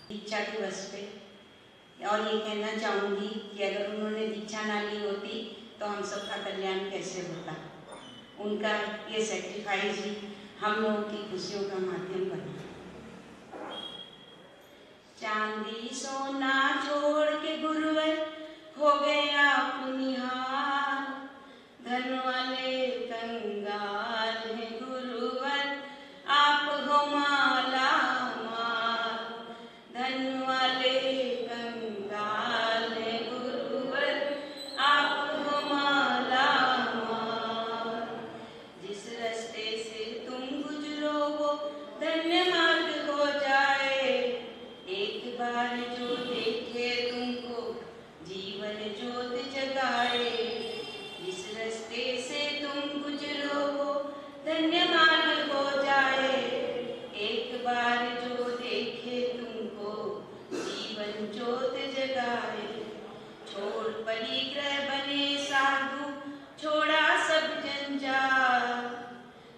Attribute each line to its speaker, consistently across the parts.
Speaker 1: दीक्षा दिवस पे। और ये कहना चाहूँगी कि अगर उन्होंने दीक्षा ना ली होती तो हम सबका कल्याण कैसे होता। उनका ये सेक्रीफाइस ही हम लोगों की खुशियों का माध्यम बना। चांदी सोना छोड़ के गुरुवर हो गया पुनिहार, धन वाले कंगाल हैं गुरुवर आप हो माला मार। धन वाले कंगाल हैं गुरुवर आप हो माला मार। जिस रास्ते से तुम गुजरो वो धन्य मार्ग हो जाए, एक बार जो देखे तुमको जीवन ज्योत जगाए। जिस रास्ते से तुम गुजरो वो धन्य मार्ग हो जाए, एक बार जो देखे तुमको जीवन ज्योत जगाए। छोड़ परिग्रह बने साधु छोड़ा सब जंजाल,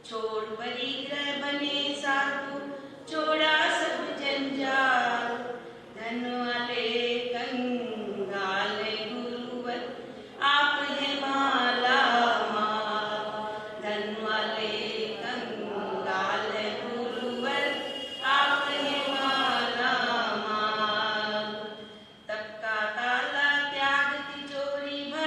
Speaker 1: छोड़ परिग्रह बने साधु छोड़ा सब जंजाल। धन वाले कंगाल गुरुवर आप है माला माल। धन वाले कंगाल गुरुवर आप है माला माल। तब का ताला त्याग तिजोरी भर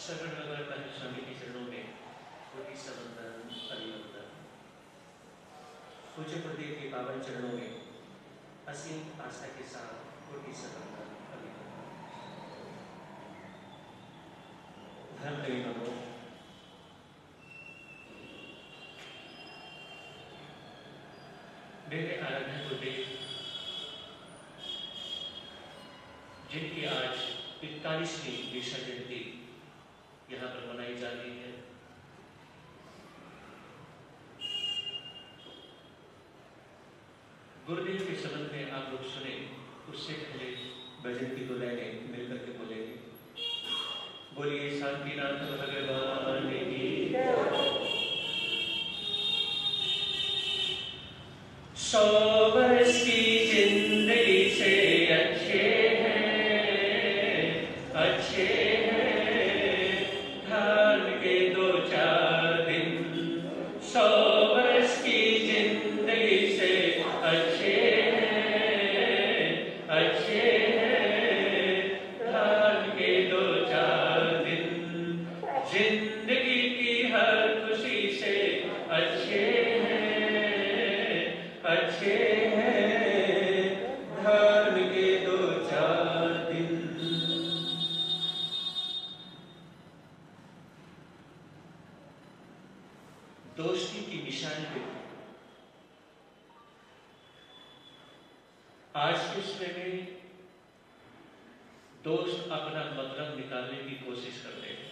Speaker 2: शरण लगाता है स्वामी के चरणों में, कोटि समंदन अभिवंदन। पूज्य गुरुदेव के पावन चरणों में असीम आस्था के साथ कोटि समंदन अभिवंदन। धर्मदेवी नमो। मेरे आराध्य गुरुदेव जिनकी आज 45वीं दीक्षा जयंती यहाँ पर मनाई जा रही है, गुरुदेव के संबंध में आप लोग सुने, उससे पहले भजन की दो लाइनें मिलकर के बोलेंगे। बोलिए शांतिनाथ भगवान की जय। 100 वर्ष की जिंदगी से अच्छे ध्यान के 2-4 दिन। 100 वर्ष की जिंदगी से अच्छे ध्यान के 2-4 दिन। जिंदगी की हर खुशी से अच्छे ध्यान के 2-4 दिन। दोस्ती की मिसाल पे आज के समय में दोस्त अपना मतलब निकालने की कोशिश करते हैं।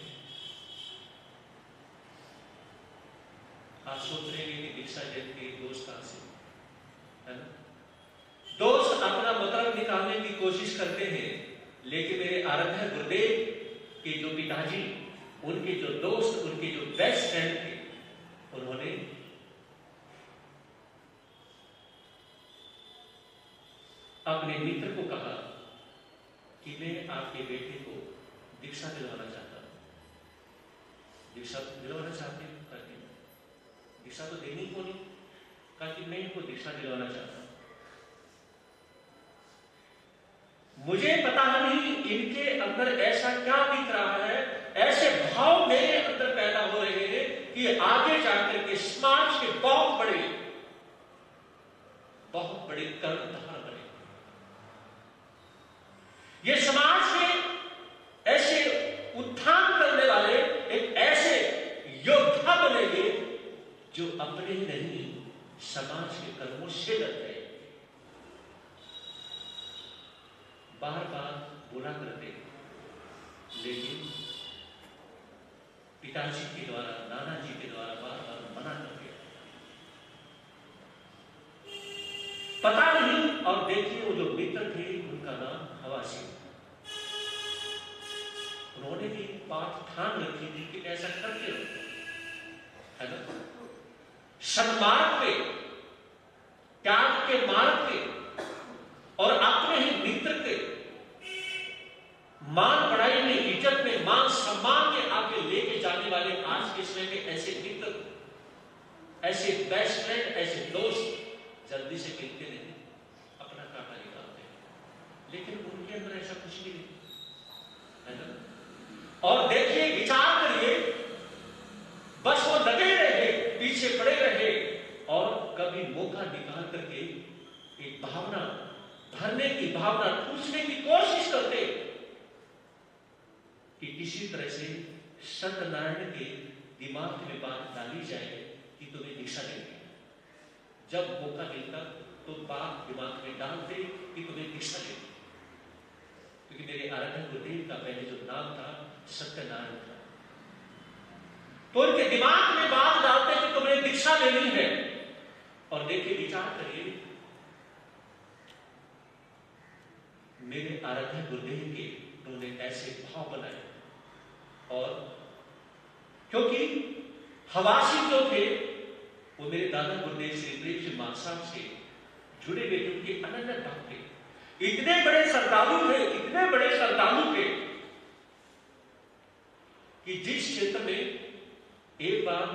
Speaker 2: आप सोच रहे हैं कि दीक्षा जयंती दोस्त कहां से, है ना? दोस्त अपना मतलब निकालने की कोशिश करते हैं, लेकिन मेरे आराध्य गुरुदेव के जो पिताजी, उनके जो दोस्त, उनके जो बेस्ट फ्रेंड थे, उन्होंने अपने मित्र को कहा कि मैं आपके बेटे को दीक्षा दिलवाना चाहता हूं। दीक्षा दिलवाना चाहते हैं? करके दीक्षा तो देनी को नहीं, कहा कि मैं इनको दीक्षा दिलवाना चाहता हूं। मुझे पता नहीं इनके अंदर ऐसा क्या दिख रहा है, ऐसे भाव मेरे अंदर पैदा हो रहे हैं कि आगे जाकर के समाज के बहुत बड़े कर्णधार बने। ये समाज में ऐसे उत्थान करने वाले एक ऐसे योद्धा बनेंगे जो अपने ही नहीं समाज के कर्मों से लड़ गए। बार बार बुरा करते, लेकिन पिताजी के द्वारा, नाना जी के द्वारा बार बार मना कर दिया। पता नहीं। और देखिए वो जो मित्र थे उनका नाम हवासी, उन्होंने भी बात ठान रखी थी कि ऐसा करते हो, है ना? सन्मार्ग पे, त्याग के मार्ग पे और अपने ही मित्र के मान बढ़ाई में, इज्जत में, मान सम्मान में आगे लेके जाने वाले आज के समय में ऐसे मित्र, ऐसे बेस्ट फ्रेंड, ऐसे दोस्त जल्दी से मिलते नहीं, अपना कांटा निकालते हैं। लेकिन उनके अंदर ऐसा कुछ नहीं है ना? और देखिए, विचार करिए, बस वो लगे रहे, पीछे पड़े रहे और कभी मौका निकाल करके एक भावना भरने की, भावना पूछने की कोशिश करते कि किसी तरह से सत्यनारायण के दिमाग में बात डाली जाए कि तुम्हें दीक्षा देंगे। जब मौका मिलता तो बात दिमाग में डालते कि तुम्हें दीक्षा देंगे, क्योंकि मेरे आराध्य गुरुदेव का पहले जो नाम था सत्यनारायण था, तो उनके दिमाग में बात डालते कि तुम्हें दीक्षा लेनी है। और देखिए, विचार करिए, मेरे आराध्य गुरुदेव के उन्होंने ऐसे भाव बनाए। और क्योंकि हवासी जो थे वो मेरे दादा गुरुदेव श्री प्रेम सिंह मान साहब से जुड़े हुए, उनके अनन्य भक्त थे, इतने बड़े श्रद्धालु थे कि जिस क्षेत्र में एक बार,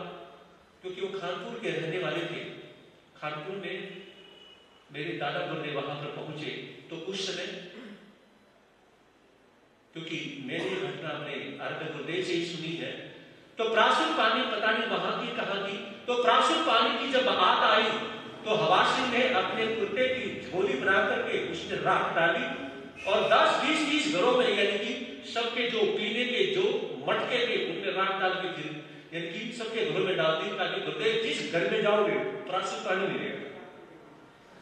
Speaker 2: क्योंकि वो कानपुर के रहने वाले थे, कानपुर में मेरे दादा गुरुदेव वहां पर पहुंचे, तो उस समय, क्योंकि मैंने घटना अपने भारत में गुरुदेव से ही सुनी है। तो प्राशुद्ध पानी पता नहीं वहां की कहां की। तो प्राशुद्ध पानी की जब बात आई तो हवासी ने अपने कुत्ते की झोली बना करके उसने राख डाली और 10-20 घरों में यानी कि सबके जो पीने के जो मटके थे उनमें राख डाल के फिर यानी कि सबके घरों में डाल दी ताकि गुरुदेव जिस घर में जाओगे प्राशुद्ध पानी मिलेगा,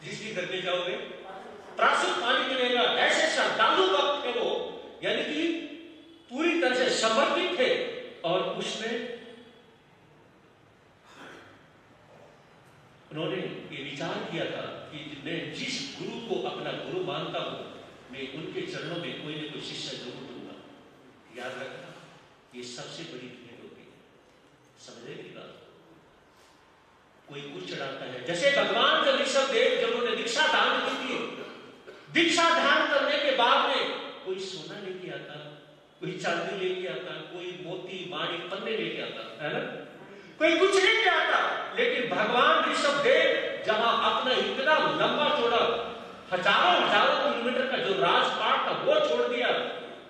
Speaker 2: जिस भी घर में जाओगे प्राशुद्ध पानी मिलेगा। ऐसे श्रद्धालु भक्त थे वो, यानी कि पूरी तरह से समर्पित थे। और उसमें उन्होंने ये विचार किया था कि मैं जिस गुरु को अपना गुरु मानता हूं मैं उनके चरणों में कोई न कोई शिष्य जरूर दूंगा। याद रखना ये सबसे बड़ी भेंट होती है, समझे की बात। कोई कुछ चढ़ाता है, जैसे भगवान जब ऋषभदेव जब उन्होंने दीक्षा दान की थी, दीक्षा दान करने के बाद में कोई सोना लेके आता, कोई चांदी लेके आता, कोई मोती माणिक पन्ने लेके आता, है ना, कोई कुछ लेके आता। लेकिन भगवान ऋषभदेव जहां अपना इतना लंबा चौड़ा हजारों किलोमीटर का जो राजपाट था वो छोड़ दिया,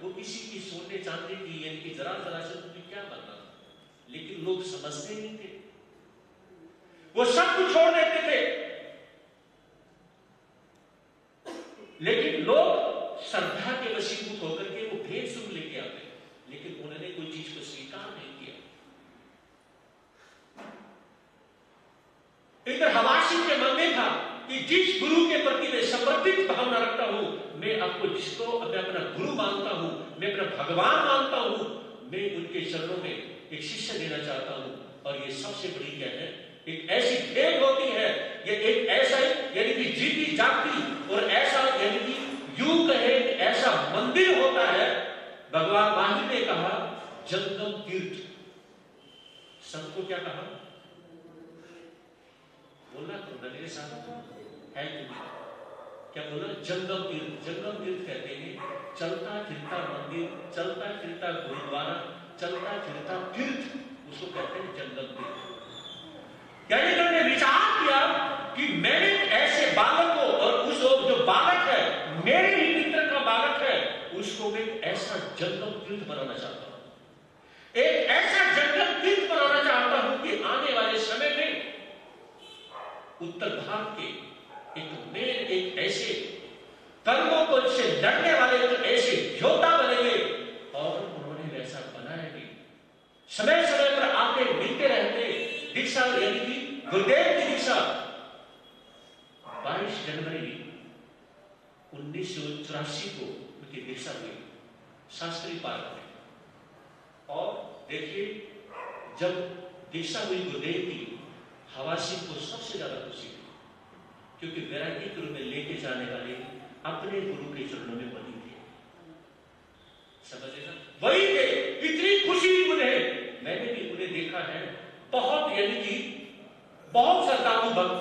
Speaker 2: वो किसी की सोने चांदी की यानी कि जरा से तुम्हें क्या बनना, लेकिन लोग समझते नहीं थे, वो सब कुछ छोड़ देते थे। लेकिन लोग श्रद्धा के वशीभूत होकर के वो भेद सुन लेके आते, लेकिन उन्होंने कोई चीज को स्वीकार नहीं किया। इधर हवासी के मन में था कि जिस गुरु के प्रति मैं समर्पित भावना रखता हूं, मैं आपको जिसको मैं अपना गुरु मानता हूं, मैं अपना भगवान मानता हूं, मैं उनके चरणों में एक शिष्य देना चाहता हूं। और ये सबसे बड़ी क्या है, एक ऐसी भेंट होती है, ये एक ऐसा यानी कि जीती जागती और ऐसा यानी कि यूं कहे ऐसा मंदिर होता है। भगवान माही ने कहा जंगम तीर्थ, संत को क्या कहा, बोला तो मेरे साथ है तुम्हें क्या बोला, जंगम तीर्थ। जंगम तीर्थ कहते हैं चलता फिरता मंदिर, चलता फिरता गुरुद्वारा, चलता फिरता तीर्थ, उसको कहते हैं जंगम तीर्थ। यानी उन्होंने विचार किया कि मैंने ऐसे बालक को, और उस जो बालक है मेरे ही मित्र का बालक है, उसको मैं ऐसा जंगम तीर्थ बनाना चाहता हूं, एक ऐसा जंगम तीर्थ बनाना चाहता हूं कि आने वाले समय में उत्तर भारत के एक ऐसे कर्मों को से लड़ने वाले एक ऐसे योद्धा बनेंगे। और उन्होंने वैसा बनाया भी, समय समय पर आके मिलते रहते। दीक्षा यानी कि गुरुदेव की दीक्षा 22 जनवरी 1984 को उनकी दीक्षा हुई शास्त्री पार्क में। और देखिए जब दीक्षा हुई गुरुदेव की, हवासी को सबसे ज्यादा खुशी हुई, क्योंकि वैरागी गुरु में लेके जाने वाले अपने गुरु के चरणों में बनी थे, समझे ना, वही थे। इतनी खुशी उन्हें, मैंने भी उन्हें देखा है, बहुत यानी कि बहुत श्रद्धालु भक्त।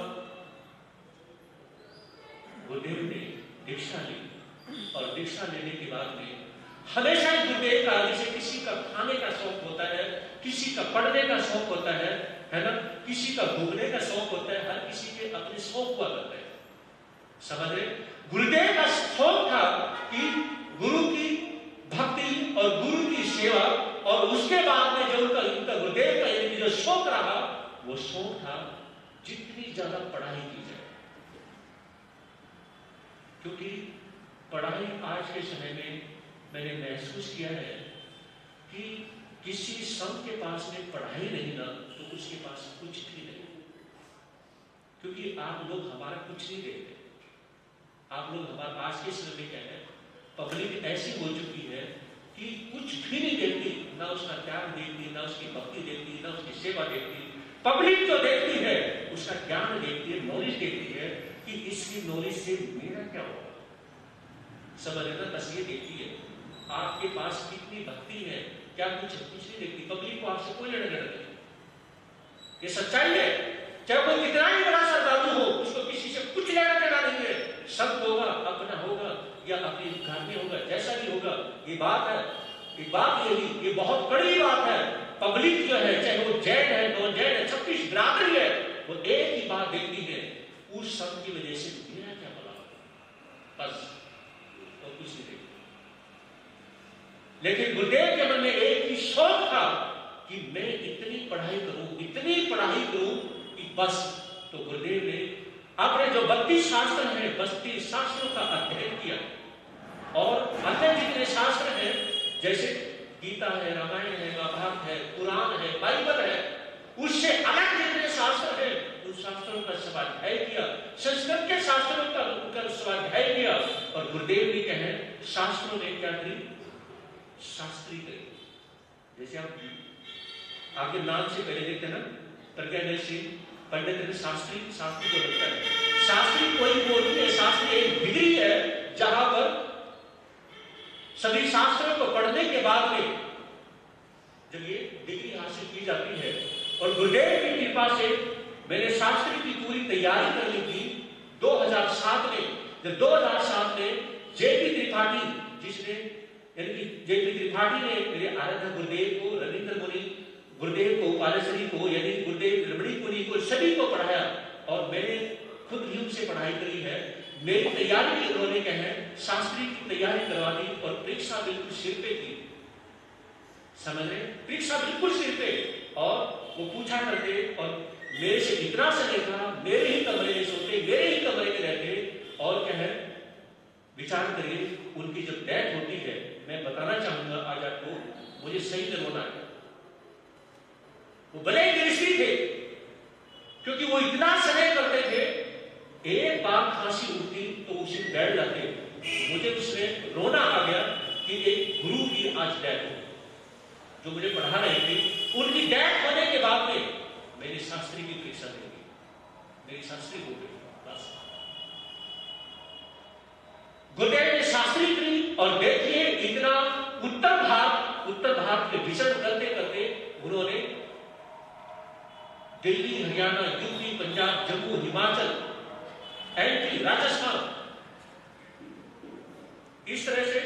Speaker 2: गुरुदेव ने दीक्षा ली और दीक्षा लेने के बाद में हमेशा गुरुदेव का, जैसे किसी का खाने का शौक होता है, किसी का पढ़ने का शौक होता है ना, किसी का घूमने का शौक होता है, हर किसी के अपने शौक हुआ करते हैं, समझ रहे। गुरुदेव का शौक था कि गुरु की भक्ति और गुरु की सेवा, और उसके बाद में जो उनका गुरुदेव का जो शौक रहा, वो शौक था जितनी ज्यादा पढ़ाई की जाए, क्योंकि पढ़ाई आज के समय में मैंने महसूस किया है कि किसी संत के पास में पढ़ाई नहीं ना, तो उसके पास कुछ भी नहीं, क्योंकि आप लोग हमारा कुछ नहीं देखते। आप लोग हमारा आज के समय में क्या है, पब्लिक ऐसी हो चुकी है कि कुछ भी नहीं देखती, ना उसका ज्ञान देखती, ना उसकी भक्ति देखती, ना उसकी सेवा देखती। पब्लिक जो देखती है उसका ज्ञान देखती है, नॉलेज देखती है कि इसकी नॉलेज से मेरा क्या होगा, समझ ना, तस्वीर देखती है। आपके पास कितनी भक्ति है, क्या कुछ नहीं देखती पब्लिक को, आपसे कोई लेना देना नहीं। ये सच्चाई है, चाहे कोई कितना ही बड़ा श्रद्धालु हो, उसको किसी से कुछ लेना देना नहीं है। सब होगा अपना होगा या अपने घर में होगा, जैसा भी होगा। ये बात है, ये बात यही, ये बहुत कड़ी बात है। पब्लिक जो है, चाहे वो जैन है, नॉन जैन है, 36 बिरादरी है, वो एक ही बात देखती है, उस सब की वजह से मेरा क्या भला, बस और कुछ नहीं देखती। लेकिन गुरुदेव के मन में एक ही शौक था कि मैं इतनी पढ़ाई करूं कि बस। तो गुरुदेव ने अपने जो 32 शास्त्र हैं 32 शास्त्रों का अध्ययन किया और अन्य जितने शास्त्र हैं जैसे गीता है, रामायण है, महाभारत है, पुराण है, बाइबल है, उससे अलग जितने शास्त्र हैं उन शास्त्रों का स्वाध्याय किया, संस्कृत के शास्त्रों का स्वाध्याय किया। और गुरुदेव भी कहे शास्त्रों ने क्या करी, शास्त्री करी। जैसे आप आपके नाम से पहले देखते ना प्रज्ञा सिंह पंडित शास्त्री, शास्त्री को लगता है शास्त्री कोई वो नहीं है, शास्त्री एक डिग्री है जहां पर सभी शास्त्रों को पढ़ने के बाद में जब ये डिग्री हासिल की जाती है। और गुरुदेव की कृपा से मैंने शास्त्री की पूरी तैयारी कर ली थी 2007 में। जब 2007 में जेपी त्रिपाठी, जिसने यानी कि जेपी त्रिपाठी ने मेरे आराध्य गुरुदेव को, रविंद्र मुनि गुरुदेव को, पालेश्वरी को, यानी गुरुदेव रमणी मुनि को, सभी को पढ़ाया और मैंने खुद भी उनसे पढ़ाई करी है। मेरी तैयारी भी उन्होंने कहे शास्त्री की तैयारी करवा दी और परीक्षा बिल्कुल सिर पे थी, समझ रहे, परीक्षा बिल्कुल सिर पे। और वो पूछा करते और मेरे से इतना सगे था, मेरे ही कमरे में सोते, मेरे ही कमरे में रहते। और कहे विचार करिए उनकी जब डेथ होती है, मैं बताना चाहूंगा आज आपको, मुझे सही में रोना है। वो भले ही गृहस्थी थे क्योंकि वो इतना समय करते थे, एक बार खांसी उठती तो उसी बैठ जाते। मुझे उसमें रोना आ गया कि एक गुरु की आज डेथ हो, जो मुझे पढ़ा रहे थे, उनकी डेथ होने के बाद में मेरी शास्त्री की परीक्षा देंगे, मेरी शास्त्री हो गई बस। गुरुदेव ने शास्त्री की और देखिए इतना उत्तर भारत के विचरण करते करते उन्होंने दिल्ली, हरियाणा, यूपी, पंजाब, जम्मू, हिमाचल, एमपी, राजस्थान, इस तरह से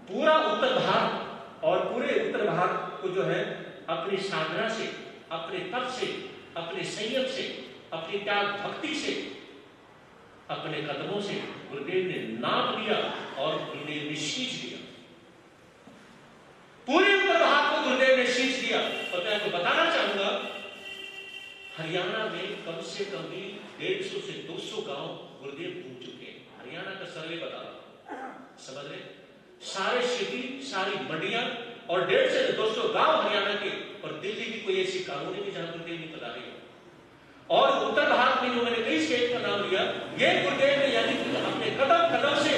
Speaker 2: पूरा उत्तर भारत और पूरे उत्तर भारत को जो है अपनी साधना से, अपने तप से, अपने संयम से, अपनी त्याग भक्ति से, अपने कदमों से गुरुदेव ने नाप लिया और गुरुदेव ने सींच लिया। पूरे उत्तर भारत को गुरुदेव ने सींच लिया। और मैं आपको बताना चाहूंगा हरियाणा में कम से कम भी 150 से 200 गांव गुरुदेव घूम चुके हैं। हरियाणा का सर्वे बता रहा, समझ रहे, सारे सिटी, सारी मंडियां और 150 से 200 गांव हरियाणा के। और दिल्ली की कोई ऐसी कॉलोनी भी जहां गुरुदेव नहीं पता रही। और उत्तर भारत में जो मैंने कई स्टेट का नाम लिया, ये गुरुदेव ने यानी कि अपने कदम कदम से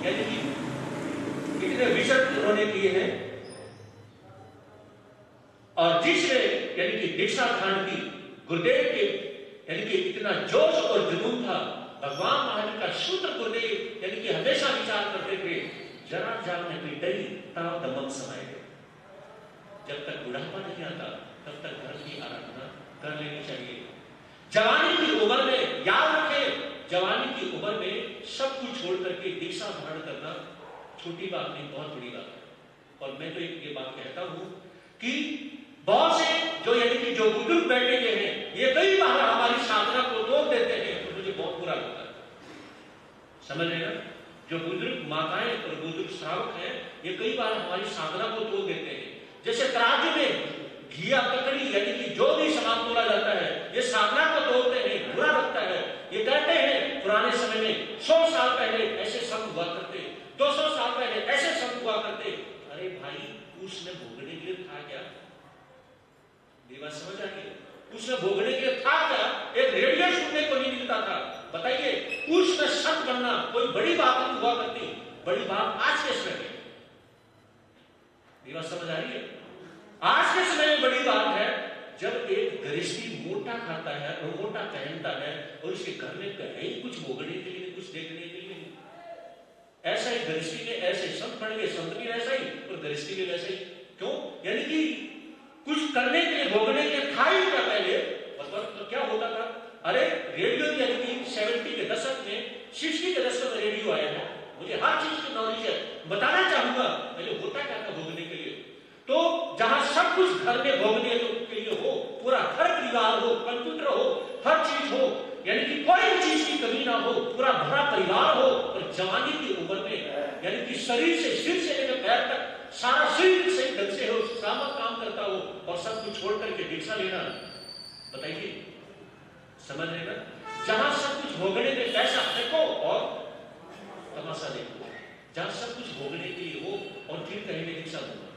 Speaker 2: यानी कि इतने विचरण उन्होंने किए हैं। और जिसने यानी कि दीक्षा धारण की, गुरुदेव के यानी कि इतना जोश और जुनून था। भगवान महावीर का सूत्र गुरुदेव यानी कि हमेशा विचार करते थे, जरा जाने की डरी ताव दमक समय दे। जब तक बुढ़ापा नहीं आता तब तक धर्म की आराधना कर लेनी चाहिए। जवानी की उम्र में याद रखें, जवानी की उम्र में सब कुछ छोड़ करके दीक्षा धारण करना छोटी बात नहीं, बहुत बड़ी बात है। और मैं तो ये बात कहता हूं कि बहुत से जो यानी कि जो बुजुर्ग बैठे हुए हैं, ये कई बार हमारी साधना को तोड़ देते हैं, तो मुझे बहुत बुरा लगता है, समझ रहे ना। जो बुजुर्ग माताएं और बुजुर्ग श्रावक हैं, ये कई बार हमारी साधना को तोड़ देते हैं। जैसे तराजू में घिया ककड़ी यानी कि जो भी सामान तोला जाता है, ये साधना को तोड़ते हैं, बुरा लगता है। ये कहते हैं पुराने समय में 100 साल पहले ऐसे संत हुआ करते, 200 साल पहले ऐसे संत हुआ करते। अरे भाई, उसने भोगने के लिए था क्या? बात समझ आ गई? उसने भोगने के लिए था क्या? एक रेडियो सुनने को नहीं मिलता था। बताइए, उसने संत बनना कोई बड़ी बात नहीं हुआ करती। बड़ी बात आज के समय में, ये बात समझ आ रही है? आज के समय में बड़ी बात है जब एक गृहस्थी मोटा खाता है और मोटा पहनता है और उसके घर में कहीं कुछ भोगने के लिए, कुछ देखने के लिए नहीं। ऐसा ही गृहस्थी में ऐसे संत बन गए, संत भी ऐसा ही और गृहस्थी भी वैसा ही। क्यों? यानी कि कुछ करने के लिए, भोगने के लिए था ही क्या पहले? तो क्या होता था? अरे रेडियो यानी कि 70 के दशक में, 60 के दशक में रेडियो आया है। मुझे हर चीज की नॉलेज है, बताना चाहूंगा पहले होता क्या था भोगने के लिए। तो जहां सब कुछ घर में भोगने के लिए हो, पूरा घर परिवार हो, कंप्यूटर हो, हर चीज हो, यानी कि कोई भी चीज की कमी ना हो, पूरा भरा परिवार हो। और जवानी की उम्र में यानी कि शरीर से, सिर से लेकर पैर तक सारा शरीर सही ढंग से हो, सामर्थ काम करता हो और सब कुछ छोड़ करके दीक्षा लेना, बताइए, समझ रहे ना? जहां सब कुछ भोगने के पैसा फेंको और तमाशा देखो, जहां सब कुछ भोगने के लिए हो और फिर कहेंगे दीक्षा दूंगा,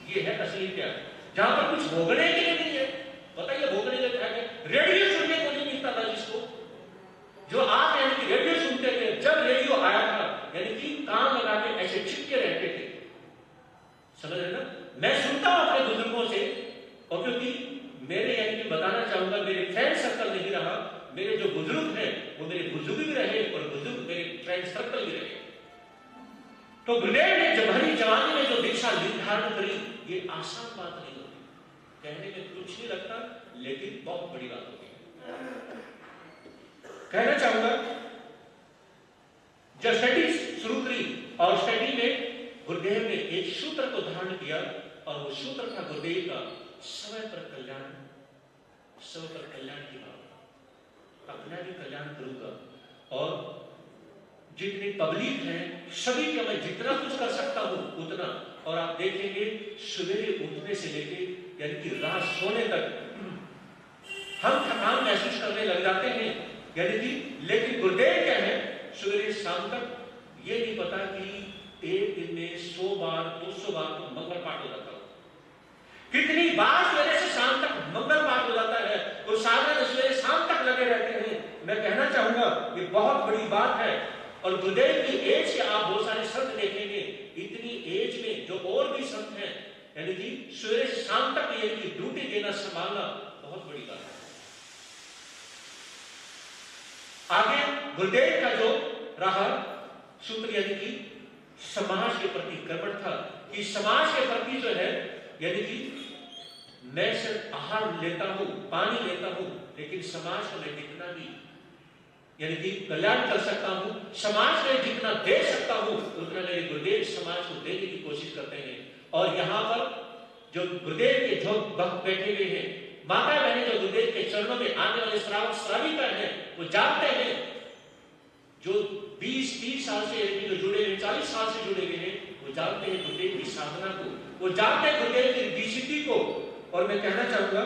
Speaker 2: ये है असली प्यार। जहां पर कुछ भोगने के लिए नहीं है, बताइए भोगने के क्या है? रेडियो सुनने को नहीं मिलता था जिसको, जो आप यानी कि रेडियो सुनते थे, जब रेडियो आया था यानी कि कान लगा के ऐसे चिपके रहते थे, समझ रहे ना? मैं सुनता हूं अपने बुजुर्गों से, और क्योंकि मेरे यानी कि बताना चाहूंगा, मेरे फ्रेंड सर्कल नहीं रहा, मेरे जो बुजुर्ग हैं वो मेरे बुजुर्ग भी रहे और बुजुर्ग मेरे फ्रेंड सर्कल भी रहे। तो गुरुदेव ने जब भरी जवानी में जो दीक्षा निर्धारण करी, ये आसान बात नहीं होती, कहने में कुछ नहीं लगता, लेकिन बहुत बड़ी बात होती है। कहना चाहूंगा, जब स्टडी शुरू करी और स्टडी में गुरुदेव ने एक सूत्र को धारण किया, और वो सूत्र था गुरुदेव का समय पर कल्याण, समय पर कल्याण की बात, अपना भी कल्याण करूंगा और जितनी पब्लिक है सभी का मैं जितना कुछ कर सकता हूं उतना। और आप देखेंगे सवेरे उठने से लेके यानी कि रात सोने तक हम थकान महसूस करने लग जाते हैं, यानी कि, लेकिन गुरुदेव क्या है, सवेरे शाम तक ये नहीं पता कि एक दिन में 100 बार 200 बार तो मंगल पाठ हो जाता है, कितनी बार सवेरे से शाम तक मंगल पाठ हो जाता है, और साधना सवेरे शाम तक लगे रहते हैं। मैं कहना चाहूंगा ये बहुत बड़ी बात है। और गुरुदेव की एज से आप बहुत सारे संत देखेंगे, इतनी एज में जो और भी संत हैं, यानी कि सवेरे से शाम तक यानी कि ड्यूटी देना संभालना बहुत बड़ी बात है। आगे गुरुदेव का जो रहा सूत्र यानी कि समाज के प्रति कर्मठ था, कि समाज के प्रति जो है यानी कि मैं सिर्फ आहार लेता हूं, पानी लेता हूं, लेकिन समाज को मैं जितना भी यानी कि कल्याण कर सकता हूं, समाज में जितना दे सकता हूं उतना मेरे गुरुदेव समाज को देने की कोशिश करते हैं। और यहां पर जो गुरुदेव के जो भक्त बैठे हुए हैं, माता बहनें जो गुरुदेव के चरणों में आने वाले श्रावक श्राविका हैं, वो जानते हैं, जो 20-30 साल से जो जुड़े हुए, 40 साल से जुड़े हुए हैं, वो जानते हैं गुरुदेव की साधना को, वो जानते हैं गुरुदेव की डीसीपी को। और मैं कहना चाहूंगा,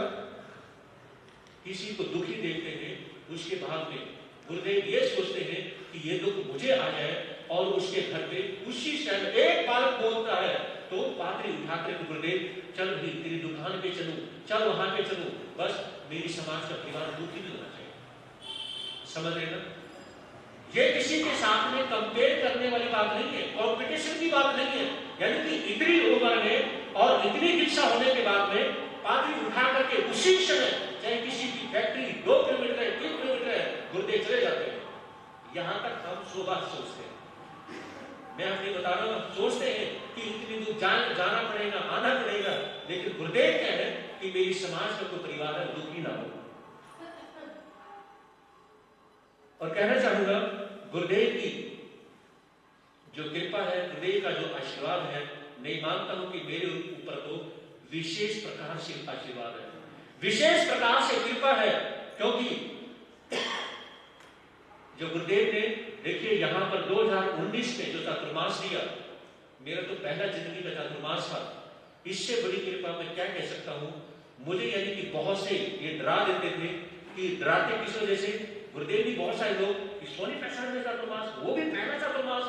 Speaker 2: किसी को दुखी देखते हैं, उसके बाद में गुरुदेव ये सोचते हैं कि ये दुख मुझे आ जाए, और उसके घर पे उसी समय एक बालक बोलता है तो पात्री उठाकर गुरुदेव चल भी तेरी दुकान पे चलूं, चल वहां पे चलूं, बस मेरी समाज का परिवार दुखी नहीं होना चाहिए। समझ रहे ना? ये किसी के साथ में कंपेयर करने वाली बात नहीं है, कंपटीशन की बात नहीं है। यानी कि इतनी उम्र में और इतनी दीक्षा होने के बाद में पात्री उठा करके उसी समय, चाहे किसी की फैक्ट्री 2 किलोमीटर है, 3 किलोमीटर है, गुरुदेव चले जाते हैं। यहां तक हम 100 बार सोचते हैं, मैं आपको बता रहा हूं, सोचते हैं कि इतनी दूर जाना पड़ेगा, आना पड़ेगा, लेकिन गुरुदेव क्या है कि मेरी समाज का कोई परिवार है दुखी ना हो। और कहना चाहूंगा, गुरुदेव की जो कृपा है, गुरुदेव का जो आशीर्वाद है, मैं मानता हूं कि मेरे ऊपर तो विशेष प्रकार से आशीर्वाद है, विशेष प्रकार से कृपा है। क्योंकि जो गुरुदेव ने देखिए यहां पर 2019 में जो चातुर्मास दिया, मेरा तो पहला जिंदगी का चातुर्मास था, इससे बड़ी कृपा मैं क्या कह सकता हूं। मुझे यानी कि बहुत से ये डरा देते थे, कि डराते किस वजह से, गुरुदेव भी बहुत सारे लोग कि सोनीपत शहर में चातुर्मास, वो भी पहला चातुर्मास,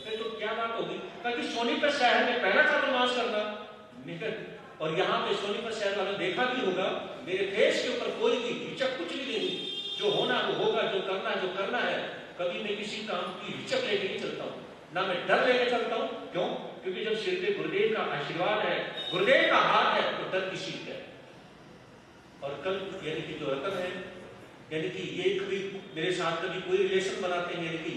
Speaker 2: तो क्या बात होगी, ताकि सोनीपत शहर में पहला चातुर्मास करना। और यहाँ पे सोनीपत शहर वालों देखा भी होगा, मेरे फेस के ऊपर कोई भी हिचक कुछ भी नहीं, जो होना वो होगा, जो करना है। कभी मैं किसी काम की हिचक लेके नहीं चलता हूँ, ना मैं डर लेके चलता हूँ। क्यों? क्योंकि जब सिर पे गुरुदेव का आशीर्वाद है, गुरुदेव का हाथ है, तो डर किसी का है। और कल यानी कि जो रतन है, यानी कि ये कभी मेरे साथ कभी कोई रिलेशन बनाते हैं, यानी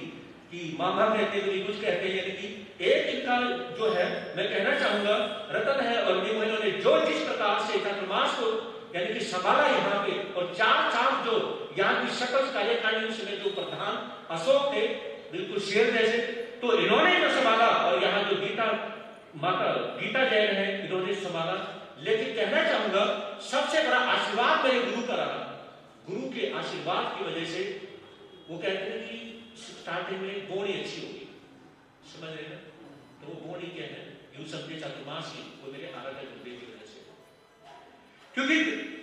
Speaker 2: कि मामा कहते हैं, कभी कुछ कहते हैं, यानी कि एक इनका जो है, मैं कहना चाहूंगा रतन है। और इन्होंने जो जिस प्रकार से चातुर्मास को यानी कि संभाला यहाँ पे, और 4 चांद जो यहाँ की शक्ल कार्यकारिणी उसमें जो प्रधान अशोक थे, बिल्कुल शेर जैसे, तो इन्होंने जो संभाला। और यहाँ जो गीता जैन है, इन्होंने संभाला। लेकिन कहना चाहूंगा, सबसे बड़ा आशीर्वाद मेरे गुरु का रहा। गुरु के आशीर्वाद की वजह से वो कहते हैं कि स्टार्टिंग में बोनी अच्छी होगी, समझ रहे हैं? तो वो बोनी क्या है? यूं समझे चातुर्मास की, वो मेरे आराध्य गुरुदेव की वजह से। क्योंकि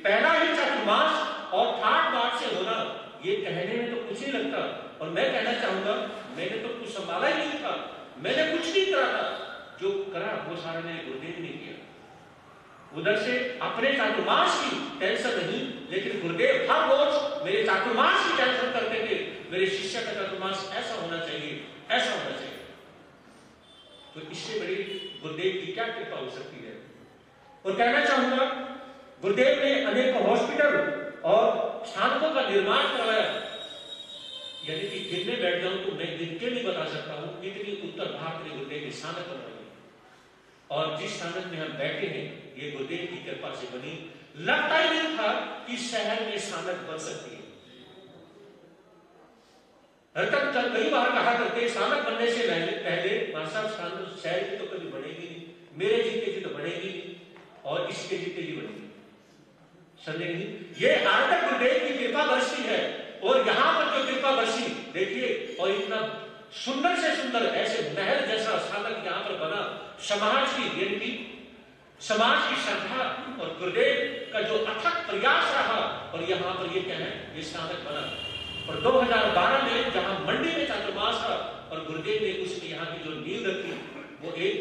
Speaker 2: पहला ही चातुर्मास और ठाट बाट से होना, ये कहने में तो कुछ नहीं लगता। और मैं कहना चाहूंगा, मैंने तो कुछ संभाला ही नहीं था, मैंने कुछ नहीं करा था, जो करा वो सारा मेरे गुरुदेव ने किया। उधर से अपने चातुर्मास की टेंशन नहीं, लेकिन गुरुदेव हर रोज मेरे चातुर्मास की टेंशन करते थे, मेरे शिष्य का चातुर्मास ऐसा होना चाहिए, ऐसा होना चाहिए। तो इससे बड़ी गुरुदेव की क्या कृपा हो सकती है। और कहना चाहूंगा, गुरुदेव ने अनेक हॉस्पिटल और स्थानकों का निर्माण करवाया, यानी कि गिनने बैठ जाऊं तो मैं गिन के नहीं बता सकता हूं कितनी उत्तर भारत में गुरुदेव के स्थानक बनवाए। और जिस स्थानक में हम बैठे हैं, ये गुरुदेव की कृपा से बनी। लगता ही नहीं था कि शहर में स्थानक बन सकती है। कई बार कहा करते स्थानक बनने से पहले साहब शहर की तो कभी बनेगी नहीं, मेरे जीते जी तो बनेगी नहीं, और इसके जीते जी बनेगी। समझे नहीं? ये आराध्य गुरुदेव की कृपा बरसी है। और यहां पर जो कृपा बरसी देखिए, और इतना सुंदर से सुंदर ऐसे महल जैसा स्थानक यहां पर बना, समाज की गिनती, समाज की श्रद्धा और गुरुदेव का जो अथक प्रयास रहा, और यहां पर ये क्या है, ये स्थानक बना। और 2012 में जहां मंडी में चातुर्मास था और गुरुदेव ने उसकी यहाँ की जो नींव रखी, वो एक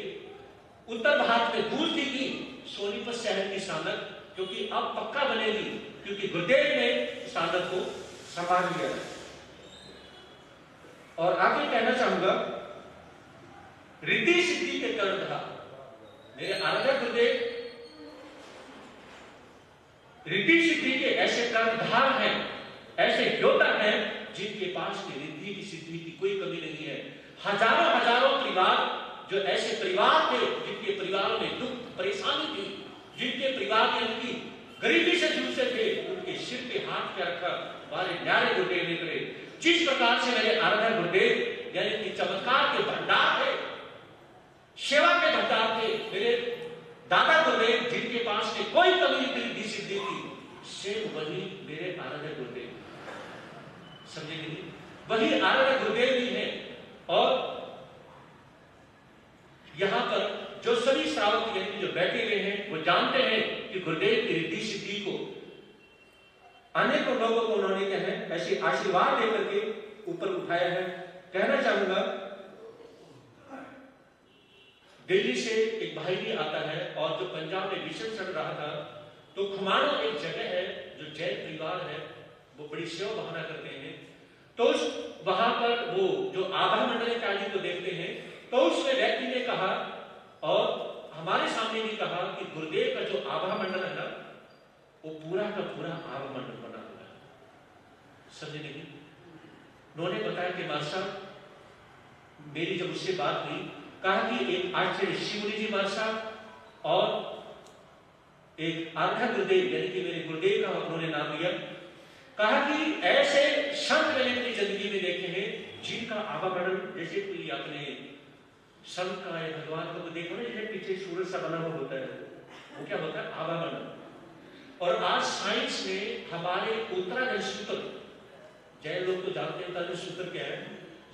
Speaker 2: उत्तर भारत में दूर थी कि सोनीपत शहर की स्थानक, क्योंकि अब पक्का बनेगी, क्योंकि गुरुदेव ने स्थानक को संभाल लिया। और आगे कहना चाहूंगा, रिद्धि सिद्धि के कर्णधार मेरे आराध्य गुरुदेव रिद्धि सिद्धि के ऐसे कर्णधार हैं, ऐसे योद्धा हैं जिनके पास की रिद्धि की सिद्धि की कोई कमी नहीं है। हजारों हजारों परिवार, जो ऐसे परिवार थे जिनके परिवारों में दुख परेशानी थी, जिनके परिवार में उनकी गरीबी से जूझते थे, उनके सिर पे हाथ क्या रखा, हमारे न्यारे गुरुदेव ने करे। जिस प्रकार से मेरे आराध्य गुरुदेव यानी कि चमत्कार के भंडार थे, सेवा के भंडार थे, मेरे दादा गुरुदेव जिनके पास में कोई कमी नहीं थी, रिद्धि सिद्धि थी, सेम वही मेरे आराध्य गुरुदेव। समझे नहीं? वही आराध्य गुरुदेव भी है। और यहां पर जो सभी श्रावक यानी जो बैठे हुए हैं, वो जानते हैं कि गुरुदेव की रिद्धि सिद्धि को अनेकों लोगों को उन्होंने क्या है, ऐसे आशीर्वाद देकर के ऊपर उठाया है। कहना चाहूंगा, दिल्ली से एक भाई भी आता है, और जो पंजाब में मिशन चल रहा था, तो खुमानो एक जगह है जो जैन परिवार है, वो बड़ी सेवा भावना करते हैं। तो वहां पर वो जो आभा मंडल इत्यादि को देखते हैं, तो उसमें व्यक्ति ने कहा और हमारे सामने भी कहा कि गुरुदेव का जो आभा मंडल है ना, वो पूरा का पूरा आभा मंडल बना हुआ है। समझे नहीं? उन्होंने बताया कि मां साहब, मेरी जब उससे बात हुई, कहा कि एक आचार्य शिवरी जी मां साहब और एक आराध्य गुरुदेव यानी कि मेरे गुरुदेव का उन्होंने नाम लिया। कहा कि ऐसे संत मैंने अपनी जिंदगी में देखे हैं जिनका आभा मंडल, जैसे कोई अपने संत का या भगवान को देखो ना, जैसे पीछे सूरज सा बना हुआ होता है, वो क्या होता है, आभा मंडल। और आज साइंस में हमारे उत्तराखंड सूत्र, जैन लोग तो जानते हैं उत्तराखंड सूत्र क्या है,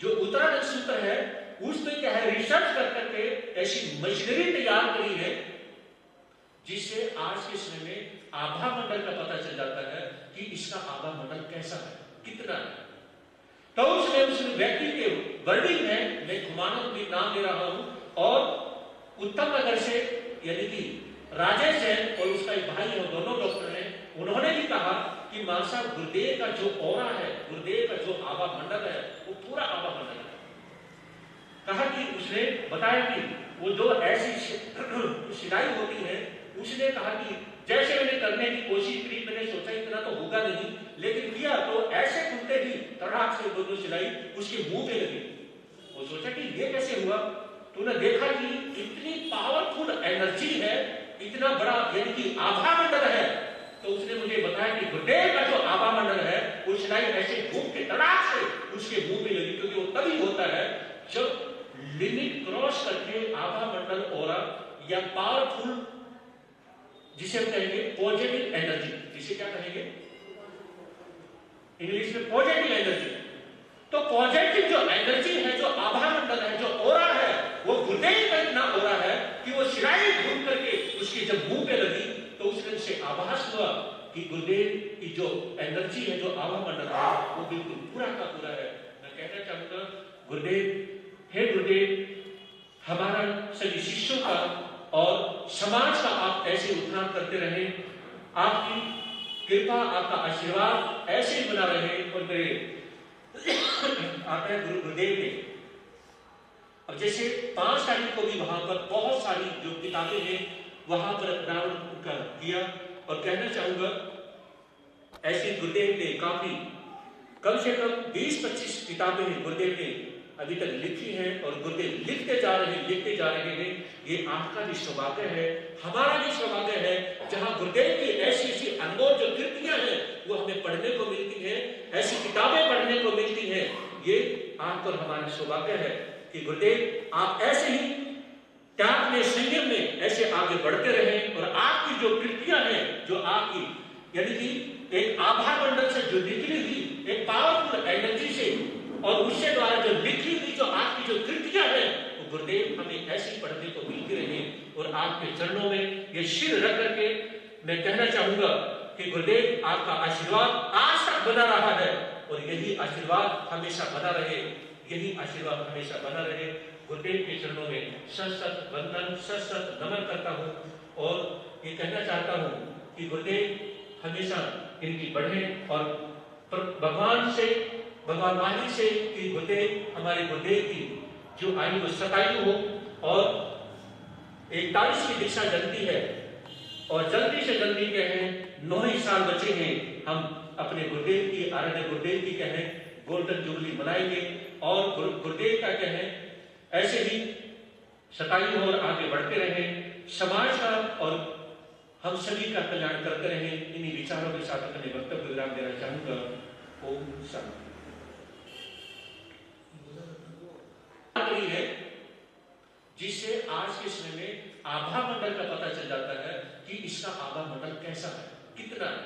Speaker 2: जो उत्तराखंड सूत्र है उसमें क्या है, रिसर्च कर करके ऐसी मशीनरी तैयार करी है जिससे आज के समय में आभा मंडल का पता चल जाता है कि इसका आभा मंडल कैसा है, कितना है। तो उसमें उस व्यक्ति के वर्डिंग है, मैं खुमानो भी नाम ले रहा हूं, और उत्तम नगर से यानी कि राजेश है और उसका एक भाई है, दोनों डॉक्टर हैं, उन्होंने भी कहा कि मां साहब गुरुदेव का जो ऑरा है, गुरुदेव का जो आभा मंडल है, वो पूरा आभा मंडल है। कहा कि उसने बताया कि वो जो ऐसी सिलाई होती है, उसने कहा कि जैसे मैंने करने की कोशिश की, मैंने सोचा इतना तो होगा नहीं, लेकिन किया तो ऐसे खुलते ही तड़ाक से दोनों सिलाई उसके मुंह पे लगी। वो सोचा कि ये कैसे हुआ, तो उन्हें देखा कि इतनी पावरफुल एनर्जी है, इतना बड़ा यानी कि आभा मंडल है। तो उसने मुझे बताया कि गुरुदेव का जो आभा मंडल है, वो सिलाई ऐसे घूम के तड़ाक से उसके मुंह पे लगी, क्योंकि वो तभी होता है जब लिमिट क्रॉस करके आभा मंडल ऑरा या पावरफुल, जिसे हम कहेंगे पॉजिटिव एनर्जी, जिसे क्या कहेंगे इंग्लिश में पॉजिटिव एनर्जी। तो पॉजिटिव जो एनर्जी है, जो आभा मंडल है, जो ऑरा है, वो गुरुदेव का इतना हो रहा है कि वो शिराई घूम करके उसके जब मुंह पे लगी तो उसने उसे आभास हुआ कि गुरुदेव की जो एनर्जी है, जो आभा मंडल है, वो बिल्कुल पूरा का पूरा है। मैं कहना चाहूंगा गुरुदेव, हे गुरुदेव, हमारा सभी शिष्यों का और समाज का आप ऐसे उत्थान करते रहे, आपकी कृपा, आपका आशीर्वाद ऐसे ही बना रहे। और मेरे आता है गुरुदेव ने अब जैसे 5 तारीख को भी वहां पर बहुत सारी जो किताबें हैं वहां पर अनावरण उनका किया। और कहना चाहूंगा ऐसे गुरुदेव ने काफी कम से कम 20-25 किताबें गुरुदेव ने अभी तक लिखी हैं और गुरुदेव लिखते जा रहे हैं। ये आपका भी सौभाग्य है, हमारा भी सौभाग्य है, जहां गुरुदेव की ऐसी अनमोल जो कृतियां हैं वो हमें पढ़ने को मिलती हैं, ऐसी किताबें पढ़ने को मिलती हैं। ये आप और हमारा सौभाग्य है कि गुरुदेव आप ऐसे ही त्याग में, संयम में ऐसे आगे बढ़ते रहें और आपकी जो कृतियां हैं, जो आपकी यानी कि एक आभा मंडल से जो निकली हुई एक पावरफुल एनर्जी से और उससे द्वारा जो लिखी हुई जो आपकी जो कृतियां हैं, वो गुरुदेव हमें ऐसे ही पढ़ने को मिलती रहे। और आपके चरणों में ये सिर रख करके मैं कहना चाहूंगा कि गुरुदेव आपका आशीर्वाद आज तक बना रहा है और यही आशीर्वाद हमेशा बना रहे, यही आशीर्वाद हमेशा बना रहे। गुरुदेव के चरणों में सत वंदन, सत नमन करता हूँ और ये कहना चाहता हूँ कि गुरुदेव हमेशा इनकी बढ़े और भगवान से, भगवान वाणी से कि गुरुदेव, हमारे गुरुदेव की जो आयु वो 27 हो और 41 की दीक्षा जल्दी है और जल्दी से जल्दी कहें 9 ही साल बचे हैं, हम अपने गुरुदेव की, आराध्य गुरुदेव की कहें गोल्डन जुबली मनाएंगे और गुरुदेव का कहें ऐसे ही 27 और आगे बढ़ते रहें, समाज का और हम सभी का कल्याण करते रहें। इन्हीं विचारों के साथ अपने वक्तव्य विराम देना चाहूंगा। ओम शांति। है जिससे आज के समय में आभा मंडल का पता चल जाता है कि इसका आभा मंडल कैसा है, कितना है।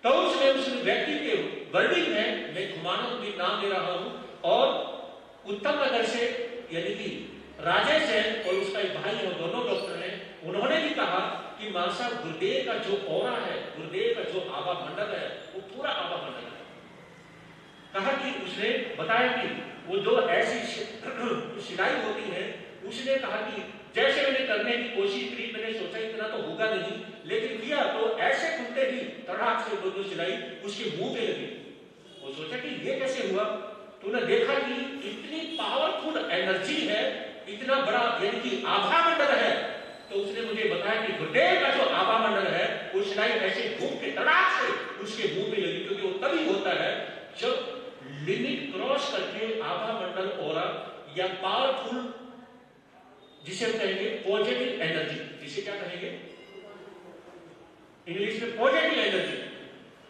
Speaker 2: तो उस व्यक्ति के वर्डिंग है, मैं घुमाना भी नाम दे रहा हूं और उत्तम नगर से यानी कि राजेश है और उसका एक भाई है, दोनों डॉक्टर हैं, उन्होंने भी कहा कि मां साहब गुरुदेव का जो ऑरा है, गुरुदेव का जो आभा मंडल है वो पूरा आभा मंडल है। कहा कि उसने बताया कि वो जो ऐसी सिलाई होती है, उसने कहा कि जैसे मैंने करने की कोशिश की, मैंने सोचा इतना तो होगा नहीं, लेकिन किया तो ऐसे खुलते ही तड़ाक से दोनों सिलाई उसके मुंह पे लगी। वो सोचा कि ये कैसे हुआ, तो उन्हें देखा कि इतनी पावरफुल एनर्जी है, इतना बड़ा यानी कि आभा मंडल है। तो उसने मुझे बताया कि गुरुदेव का जो आभा मंडल है वो सिलाई ऐसे घूम के तड़ाक से उसके मुंह पे लगी, क्योंकि वो तभी होता है जब लिमिट क्रॉस करके आभा मंडल ऑरा या पावरफुल, जिसे हम कहेंगे पॉजिटिव एनर्जी, जिसे क्या कहेंगे इंग्लिश में पॉजिटिव एनर्जी।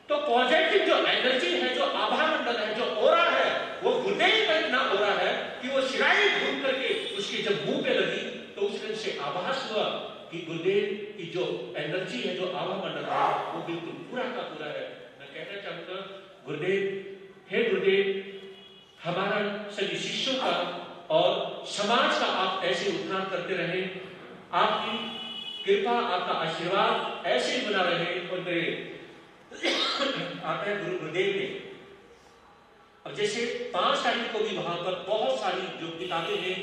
Speaker 2: तो पॉजिटिव जो एनर्जी है, जो आभा मंडल है, जो ऑरा है, वो गुरुदेव का इतना ऑरा है कि वो सिराई घूम करके उसके जब मुंह पे लगी तो उसने उसे आभास हुआ कि गुरुदेव की जो एनर्जी है, जो आभा मंडल है, वो बिल्कुल पूरा का पूरा है। मैं कहना चाहूंगा गुरुदेव, हे गुरुदेव, हमारा सभी शिष्यों का और समाज का आप ऐसे उत्थान करते रहे, आपकी कृपा, आपका आशीर्वाद ऐसे ही बना रहे। और मेरे आता है गुरुदेव ने अब जैसे 5 तारीख को भी वहां पर बहुत सारी जो किताबें हैं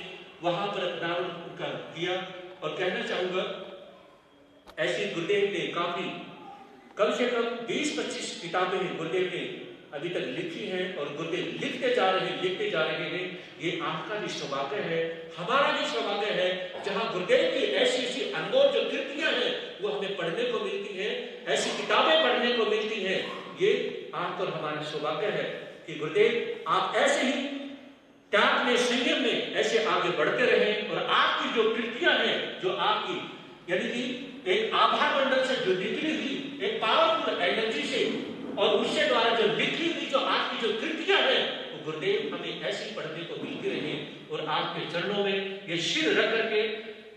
Speaker 2: वहां पर अनावरण उनका किया। और कहना चाहूंगा ऐसे गुरुदेव ने काफी कम से कम 20-25 किताबें गुरुदेव ने अभी तक लिखी हैं और गुरुदेव लिखते जा रहे हैं। ये आपका भी सौभाग्य है, हमारा भी सौभाग्य है, जहां गुरुदेव की ऐसी अनमोल जो कृतियां हैं वो हमें पढ़ने को मिलती हैं, ऐसी किताबें पढ़ने को मिलती हैं। ये आप और हमारा सौभाग्य है कि गुरुदेव आप ऐसे ही त्याग में, संयम में ऐसे आगे बढ़ते रहें और आपकी जो कृतियां हैं, जो आपकी यानी कि एक आभा मंडल से जो निकली हुई एक पावरफुल एनर्जी से और उससे द्वारा जो लिखी हुई जो आपकी जो कृतियां हैं, वो गुरुदेव हमें ऐसे ही पढ़ने को मिलती रहे। और आपके चरणों में ये सिर रख करके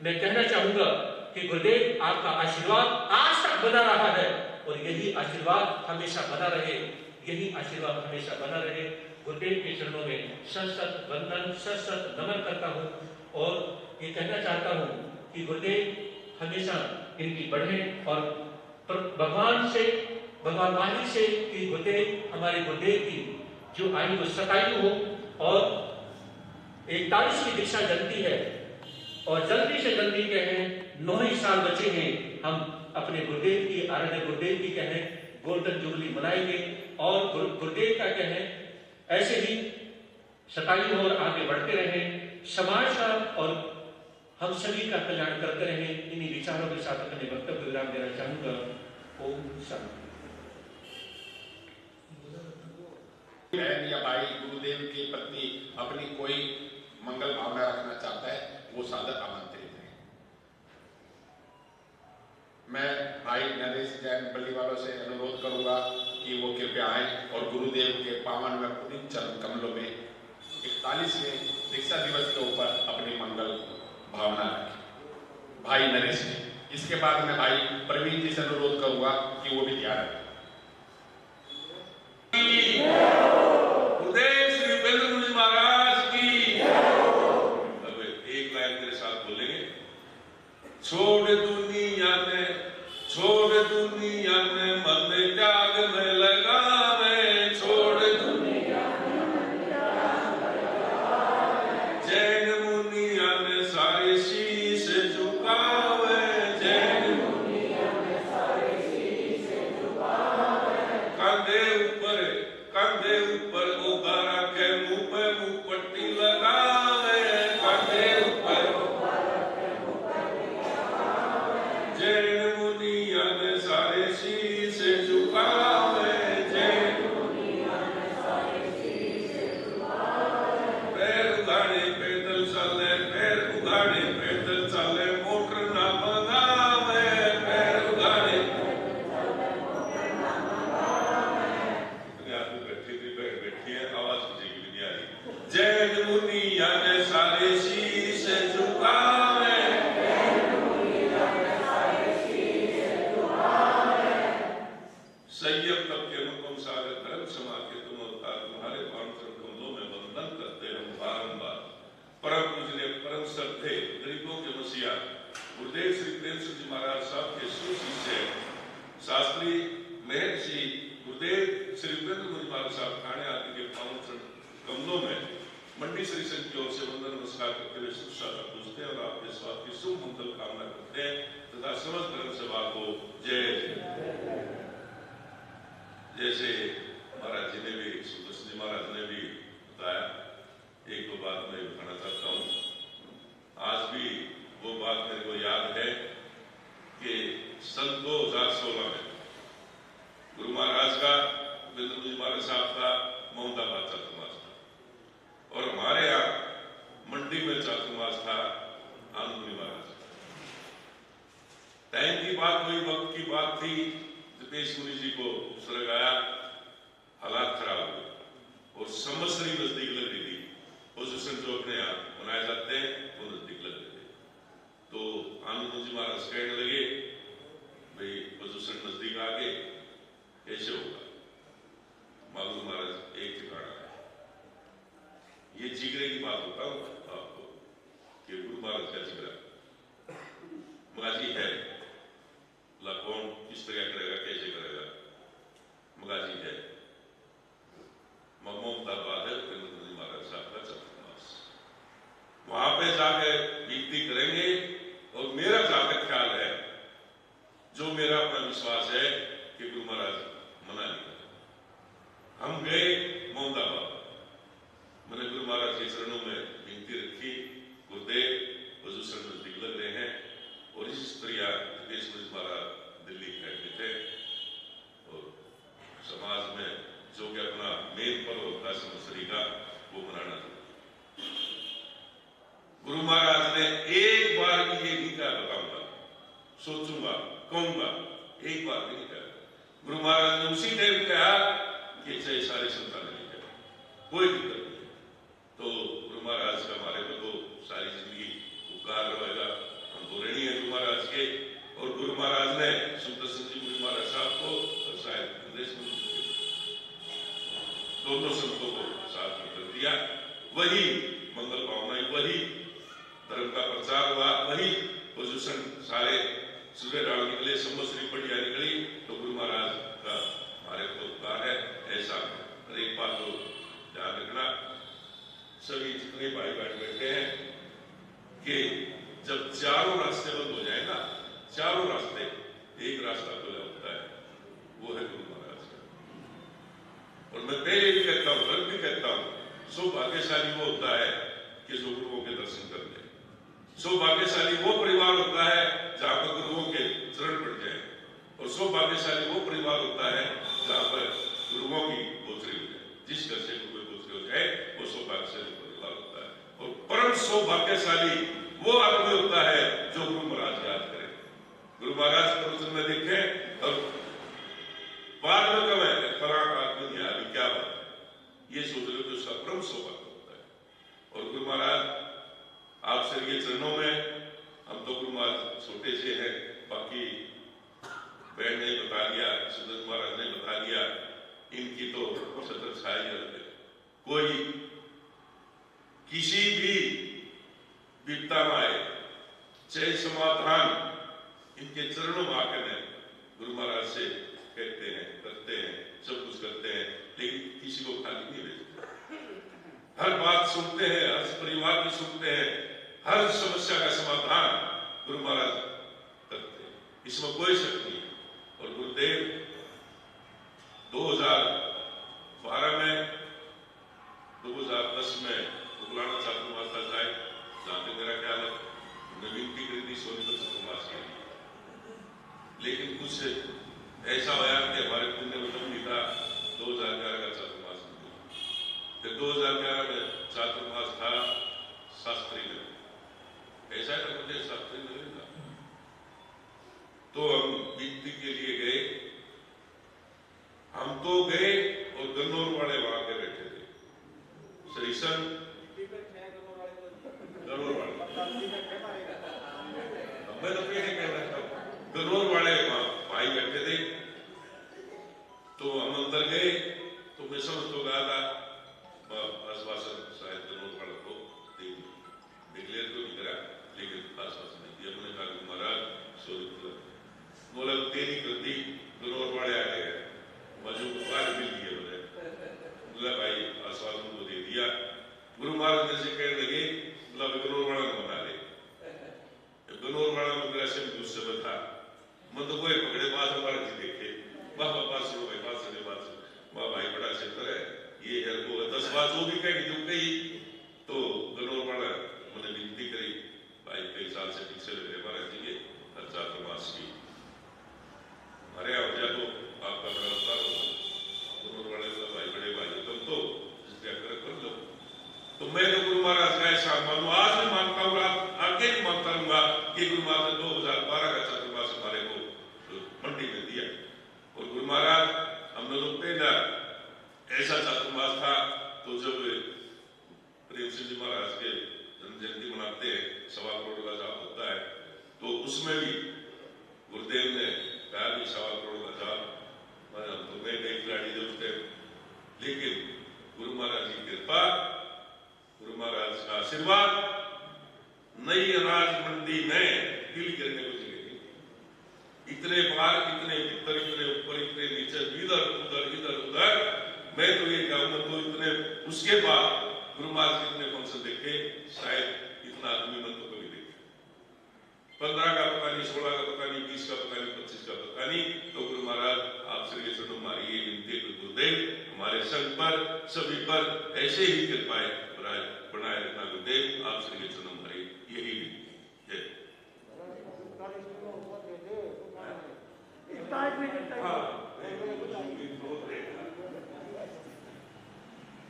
Speaker 2: मैं कहना चाहूंगा कि गुरुदेव आपका आशीर्वाद आज तक बना रहा है और यही आशीर्वाद हमेशा बना रहे, यही आशीर्वाद हमेशा बना रहे। गुरुदेव के चरणों में सत वंदन, सत नमन करता हूँ और ये कहना चाहता हूँ कि गुरुदेव हमेशा इनकी बढ़े और भगवान वाणी से कि गुरुदेव हमारे गुरुदेव की जो आयु वो शतायु हो और 41 की दीक्षा जलती है और जल्दी से जल्दी कहें 9 ही साल बचे हैं, हम अपने गुरुदेव की आराध्य गुरुदेव की कहें गोल्डन जुबली मनाएंगे और गुरुदेव का कहें ऐसे ही शतायु और आगे बढ़ते रहें, समाज का और हम सभी का कल्याण करते रहें। इन्हीं विचारों के साथ अपने वक्तव्य विराम देना चाहूंगा। ओम शांति।
Speaker 3: बहन या भाई गुरुदेव के प्रति अपनी कोई मंगल भावना रखना चाहता है, वो सादर आमंत्रित है। मैं भाई नरेश जैन बल्ली वालों से अनुरोध करूंगा कि वो कृपया आए और गुरुदेव के पावन व पुनीत चरण कमलों में 41वें दीक्षा दिवस के ऊपर अपनी मंगल भावना रखें। भाई नरेश जी, इसके बाद मैं भाई प्रवीण जी से अनुरोध करूंगा कि वो भी तैयार है।
Speaker 4: गुरुदेव श्री वीरेंद्र मुनि महाराज की। अब एक लाइन मेरे साथ बोलेंगे। छोड़ दुनिया में मन त्याग में लगा मैं, छोड़ दुनिया जैन मुनिया ने सारे शीश झुकावे, जैन मुनिया ने सारे शीश झुकावे। कंधे ऊपर उगारा के मुंह पे मुंह पट्टी लगावे, कंधे ऊपर जैन मुनिया ने सारे शीश झुकावे, जैन मुनिया ने सारे शीश झुकावे। पैर उगाड़े पैदल चले, पैर उगाड़े पैदल चले, मोटर ना मंगावे, पैर उगाड़े बैठी है, आवाज मुझे भी नहीं आ रही। जैन मुनिया ने सारे शीश झुकावे, संयम तब के अनुपम सागर धर्म क्षमा के तुम अवतार, तुम्हारे पावन चरण कमलों में वंदन करते हम बारंबार। परम पूजनीय परम श्रद्धे गरीबों के मसीहा गुरुदेव श्री प्रेमचंद जी महाराज साहब के सुशिष्य शास्त्री महर्षि गुरुदेव श्री वीरेंद्र मुनि महाराज साहब थाने आदि के पावन चरण कमलों में मंडी श्री संघ की ओर से वंदन नमस्कार करते हुए शुभ शाखा पूजते हैं और आपके स्वास्थ्य की शुभ मंगल कामना करते हैं तथा समस्त धर्म सभा को जय जय। जैसे महाराज जी ने भी, सुदर्शन जी महाराज ने भी बताया, एक दो बात मैं बताना चाहता हूँ। आज भी वो बात मेरे को याद है कि सन 2016 में गुरु महाराज का, वीरेंद्र मुनि महाराज साहब का मोहम्मदाबाद चातुर्मास था और हमारे यहाँ मंडी में चातुर्मास था आनंद मुनि महाराज। टाइम की बात हुई, वक्त की बात थी, दिपेश मुनि जी को स्वर्ग आया, हालात खराब हुए और संवत्सरी नजदीक लग रही थी। पोजिशन जो अपने यहाँ बनाए जाते हैं वो नजदीक लग रहे थे। तो आनंद मुनि जी महाराज कहने लगे, भाई पोजिशन नजदीक आ गए, कैसे होगा? मालूम महाराज एक ठिकाना है, ये जिगरे की बात होता हूँ आपको कि गुरु महाराज का जिगरा मगाजी है, कौन किस तरह करेगा, कैसे करेगा, मगाजी है। मोहम्मदाबाद है वीरेंद्र मुनि महाराज साहब का चातुर्मास, वहां पे जाके विनती करेंगे और मेरा जहां तक ख्याल है, जो मेरा अपना विश्वास है कि गुरु महाराज मना नहीं करें। हम गए मोहम्मदाबाद, मैंने गुरु महाराज के चरणों में विनती रखी, गुरुदेव पोजिशन नजदीक लग रहे हैं और इस तरह दिपेश मुनि महाराज दिल्ली बैठे थे और समाज में जो कि अपना मेन पर्व होता है संवत्सरी का, वो मनाना था। गुरु महाराज ने एक बार भी ये नहीं कहा बताऊंगा, सोचूंगा, कहूंगा, एक बार भी नहीं कहा। गुरु महाराज ने उसी टाइम कहा कि चाहे सारे संतान नहीं कहा, कोई दिक्कत नहीं। तो गुरु महाराज का हमारे को तो सारी जिंदगी उपकार रहेगा, हम तो ऋणी है गुरु महाराज के। और गुरु महाराज ने सुदर्शन जी मुनि महाराज साहब को और शायद प्रदेश में दोनों संतों को साथ में कर दिया। वही मंगल भावनाएं, वही सूर्य डाल निकले, संवत्सरी बढ़िया निकली, तो गुरु महाराज का हमारे को उपकार है। ऐसा और एक बात तो ध्यान रखना, सभी जितने भाई बहन बैठे हैं कि जब चारों रास्ते बंद हो जाए ना, चारों रास्ते, एक रास्ता खुला होता है, वो है गुरु महाराज का। और मैं पहले भी कहता हूँ, अब भी कहता हूँ, सौभाग्यशाली वो होता है कि जो गुरुओं के दर्शन कर ले। सौभाग्यशाली वो परिवार होता है जहां पर गुरुओं के चरण पड़ जाए, और सौभाग्यशाली वो परिवार होता है जहां पर गुरुओं की गोचरी हो जाए। जिस घर से गुरु की गोचरी हो जाए वो सौभाग्यशाली परिवार होता है। और परम सौभाग्यशाली वो आदमी होता है जो गुरु महाराज याद करे, गुरु महाराज प्रवचन में देखे और बाद में कहे फलां आदमी ने अभी क्या बात, ये सोच लो तो उसका परम सौभाग्य होता है। और गुरु महाराज आप स्वर्गीय चरणों में, हम तो गुरु महाराज छोटे से हैं, बाकी बहन ने बता दिया, सुदर्शन महाराज ने बता दिया, इनकी तो छत्र छाया है। कोई किसी भी विपदा में आए, चाहे समाधान इनके चरणों में आकर गुरु महाराज से कहते हैं, करते हैं, सब कुछ करते हैं, लेकिन किसी को खाली नहीं भेजते। हर बात सुनते हैं, हर परिवार की सुनते हैं, हर समस्या का समाधान गुरु महाराज करते हैं, इसमें कोई शक नहीं। और गुरुदेव 2012 में, 2010 में बुलाना चातुर्मास था शायद, जहां तक मेरा ख्याल है, मैं विनती करी थी सोनीपत चातुर्मास के लिए, लेकिन कुछ ऐसा होया कि हमारे पुण्य वचन भी था 2011 का चातुर्मास में। फिर 2011 में चातुर्मास था शास्त्री में, ऐसा है ना, मुझे शास्त्री में नहीं था, तो हम विनती के लिए गए। हम तो गए और गन्नौर वाले वहां के बैठे थे, श्रीसन गन्नौर वाले, मैं तो कैसे कह रहा हूं, गन्नौर वाले भाई बैठे थे। तो हम अंदर गए, तो मैं समझ तो गया था आश्वासन शायद गन्नौर वालों को डिक्लेयर तो नहीं करा, लेकिन आश्वासन दिया। हमने कहा महाराज सो बोला तेरी कृति, गन्नौर वाले आ गए, मजू बाहर मिल दिए, बोले भाई आश्वासन को दे दिया। गुरु महाराज ने से कहने लगे, बोला गन्नौर वाला ने बना ले, गन्नौर वाला मेरा से गुस्से में था, मैं तो कोई पकड़े पास हमारे जी देखे, वाह पास से भाई पास से बात, वाह भाई बड़ा क्षेत्र है, ये है वो है, 10 बात जो भी कही जो कही। तो गन्नौर वाला मैंने विनती करी, भाई कई साल से पीछे लगे महाराज जी के हर चातुर्मास की, अरे हो जाए तो आपका बड़ा अवतार होगा। गन्नौर वाले का भाई बड़े भाई तुम तो कर लो। तो मैं तो गुरु महाराज का ऐसा मानू, आज भी मानता हूँ, आगे भी मानता रहूंगा कि गुरु महाराज ने 2012 का चातुर्मास हमारे को मंडी में दिया। और गुरु महाराज हमने तो पहला ऐसा चातुर्मास था, तो जब प्रेम सिंह जी महाराज के जन्म जयंती मनाते हैं, 1.25 करोड़ का जाप होता है, तो उसमें भी गुरुदेव ने कहा भी 1.25 करोड़ का जाप, तो मैं कई खिलाड़ी जरूरत है, लेकिन गुरु महाराज की कृपा, गुरु महाराज का आशीर्वाद, नई अनाज मंडी में ढील करने को जगह नहीं, इतने बार, इतने भीतर, इतने ऊपर, इतने नीचे, इधर उधर इधर उधर, मैं तो ये कहूंगा, तो इतने उसके बाद गुरु महाराज के इतने फंक्शन देखे, शायद इतना आदमी मन तो कभी देखे, 15 का पता नहीं, 16 का पता नहीं, 20 का पता नहीं, 25 का पता नहीं। तो गुरु महाराज आप श्री चरणों हमारी ये विनती, गुरुदेव हमारे संघ पर, सभी पर ऐसे ही कृपाएं बनाए रखना गुरुदेव, आप श्री चरणों हमारी यही विनती है।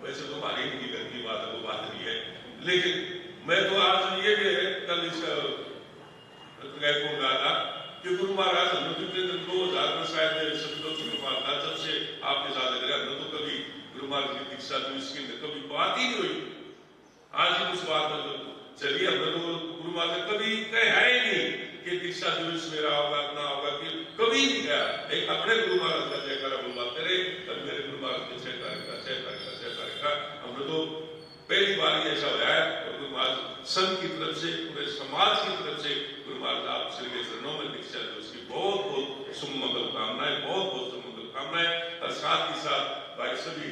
Speaker 4: वैसे तो हमारी इनकी घर की बात है, वो बात नहीं है, लेकिन मैं तो आज ये भी है, कल इसका फोन कहा था कि गुरु महाराज हमने कितने दिन 2000 में शायद शब्दों की कृपा था, जब से आपके साथ लग रहा, हमने तो कभी गुरु महाराज की दीक्षा तो इसके अंदर कभी बात ही नहीं हुई। आज ही कुछ बात चलिए, हमने तो गुरु महाराज कभी कहे है ही नहीं कि दीक्षा दिवस मेरा होगा, अपना होगा, कि कभी नहीं कहा। एक अपने गुरु महाराज का जयकारा बुलवाते रहे, तब मेरे गुरु महाराज के 6 तारीख का 6 तारीख का 6 तारीख का, हमने तो पहली बार ही ऐसा होया है। गुरु महाराज संघ की तरफ से, पूरे समाज की तरफ से रविंद्र महाराज आप श्री के चरणों में दीक्षा दो, उसकी बहुत बहुत शुभमंगल कामनाएं, बहुत बहुत शुभमंगल कामनाएं। और साथ ही साथ भाई सभी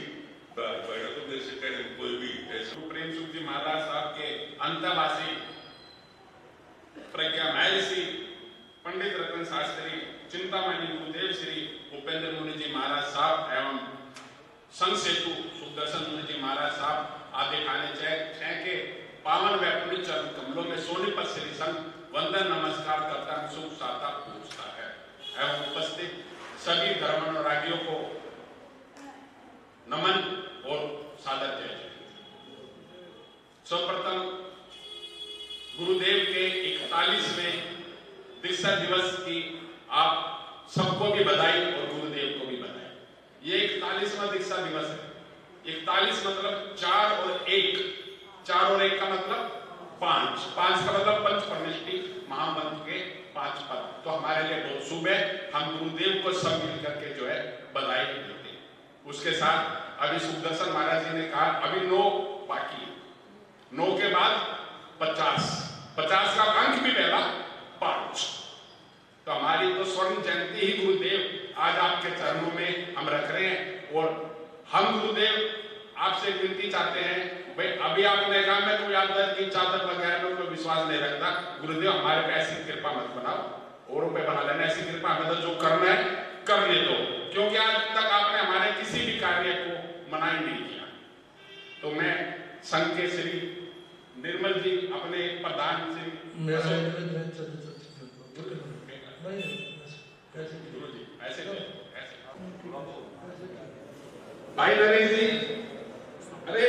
Speaker 4: बैठकों में से कहने कोई भी ऐसे
Speaker 3: प्रेम सुख जी महाराज साहब के अंतवासी प्रज्ञा महर्षि पंडित रतन शास्त्री चिंतामणि गुरुदेव श्री उपेंद्र मुनि जी महाराज साहब एवं संघ सेतु सुखदर्शन मुनि जी महाराज साहब आदि खाने छह के पावन व पुण्य चरण कमलों में सोनीपत श्री संघ वंदन नमस्कार करता है, सुख साता पूछता है एवं उपस्थित सभी धर्मानुरागियों को नमन और सादर जय। सर्वप्रथम गुरुदेव के 41वें दीक्षा दिवस की आप सबको भी बधाई और गुरुदेव को भी बधाई। ये 41वां दीक्षा दिवस है। 41 मतलब 4 और 1, 4 और 1 का मतलब 5, 5 का मतलब पंच परमेष्टि महामंत्र के 5 पद। तो हमारे लिए बहुत शुभ है, हम गुरुदेव को सब मिलकर के जो है बधाई देते हैं। उसके साथ अभी सुखदर्शन महाराज जी ने कहा अभी 9 बाकी है, 9 के बाद 50, 50 का अंक भी पहला 5। तो हमारी तो स्वर्ण जयंती ही गुरुदेव आज आपके चरणों में हम रख रहे हैं। और हम गुरुदेव आपसे विनती चाहते हैं, भाई अभी आपने कहा मैं कोई आदत की चादर वगैरह में कोई विश्वास नहीं रखता, गुरुदेव हमारे पे ऐसी कृपा मत बनाओ, औरों पे बना लेना ऐसी कृपा, हमें तो जो करना है करने दो, क्योंकि आज तक आपने हमारे किसी भी कार्य को मना ही नहीं किया। तो मैं संघ के श्री निर्मल जी अपने प्रधान श्री ऐसे भाई नरेश जी, अरे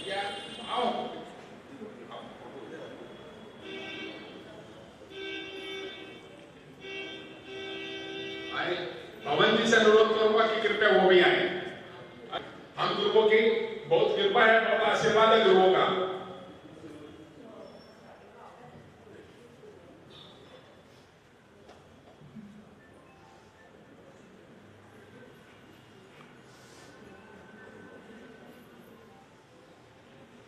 Speaker 3: क्या आओ आए। भवन जी से अनुरोध करूंगा कि कृपया वो भी आए। हम गुरुओं की बहुत कृपा है, बहुत आशीर्वाद है गुरुओं का।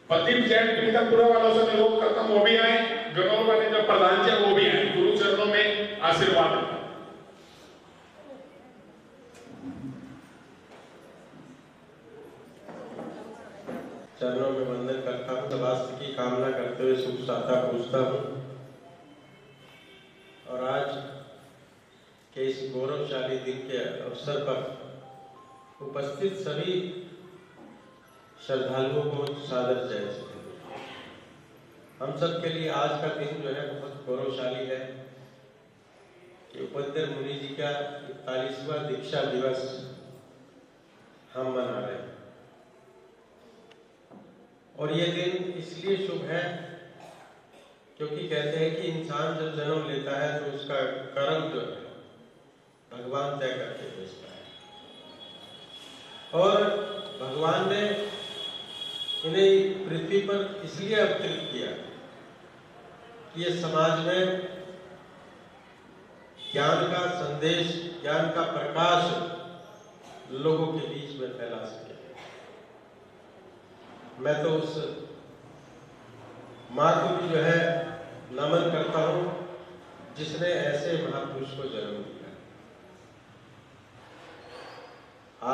Speaker 3: प्रदीप जैन पीतमपुरा वालों से अनुरोध करता हूं वो भी आए, गनौर वाले जो प्रधान जी वो भी आए, गुरु चरणों में आशीर्वाद।
Speaker 5: चरणों में वंदन करता हूँ, स्वास्थ्य की कामना करते हुए सुख साता पूछता हूँ। और आज के इस गौरवशाली दिन के अवसर पर उपस्थित सभी श्रद्धालुओं को सादर जय। हम सब के लिए आज का दिन जो है बहुत गौरवशाली है कि उपेंद्र मुनि जी का 41वां दीक्षा दिवस हम मना रहे हैं। और ये दिन इसलिए शुभ है क्योंकि कहते हैं कि इंसान जब जन्म लेता है तो उसका कर्म जो है भगवान तय करके भेजता है। और भगवान ने इन्हें पृथ्वी पर इसलिए अवतरित किया कि ये समाज में ज्ञान का संदेश, ज्ञान का प्रकाश लोगों के बीच में फैला सके। मैं तो उस माँ को भी जो है नमन करता हूँ जिसने ऐसे महापुरुष को जन्म दिया।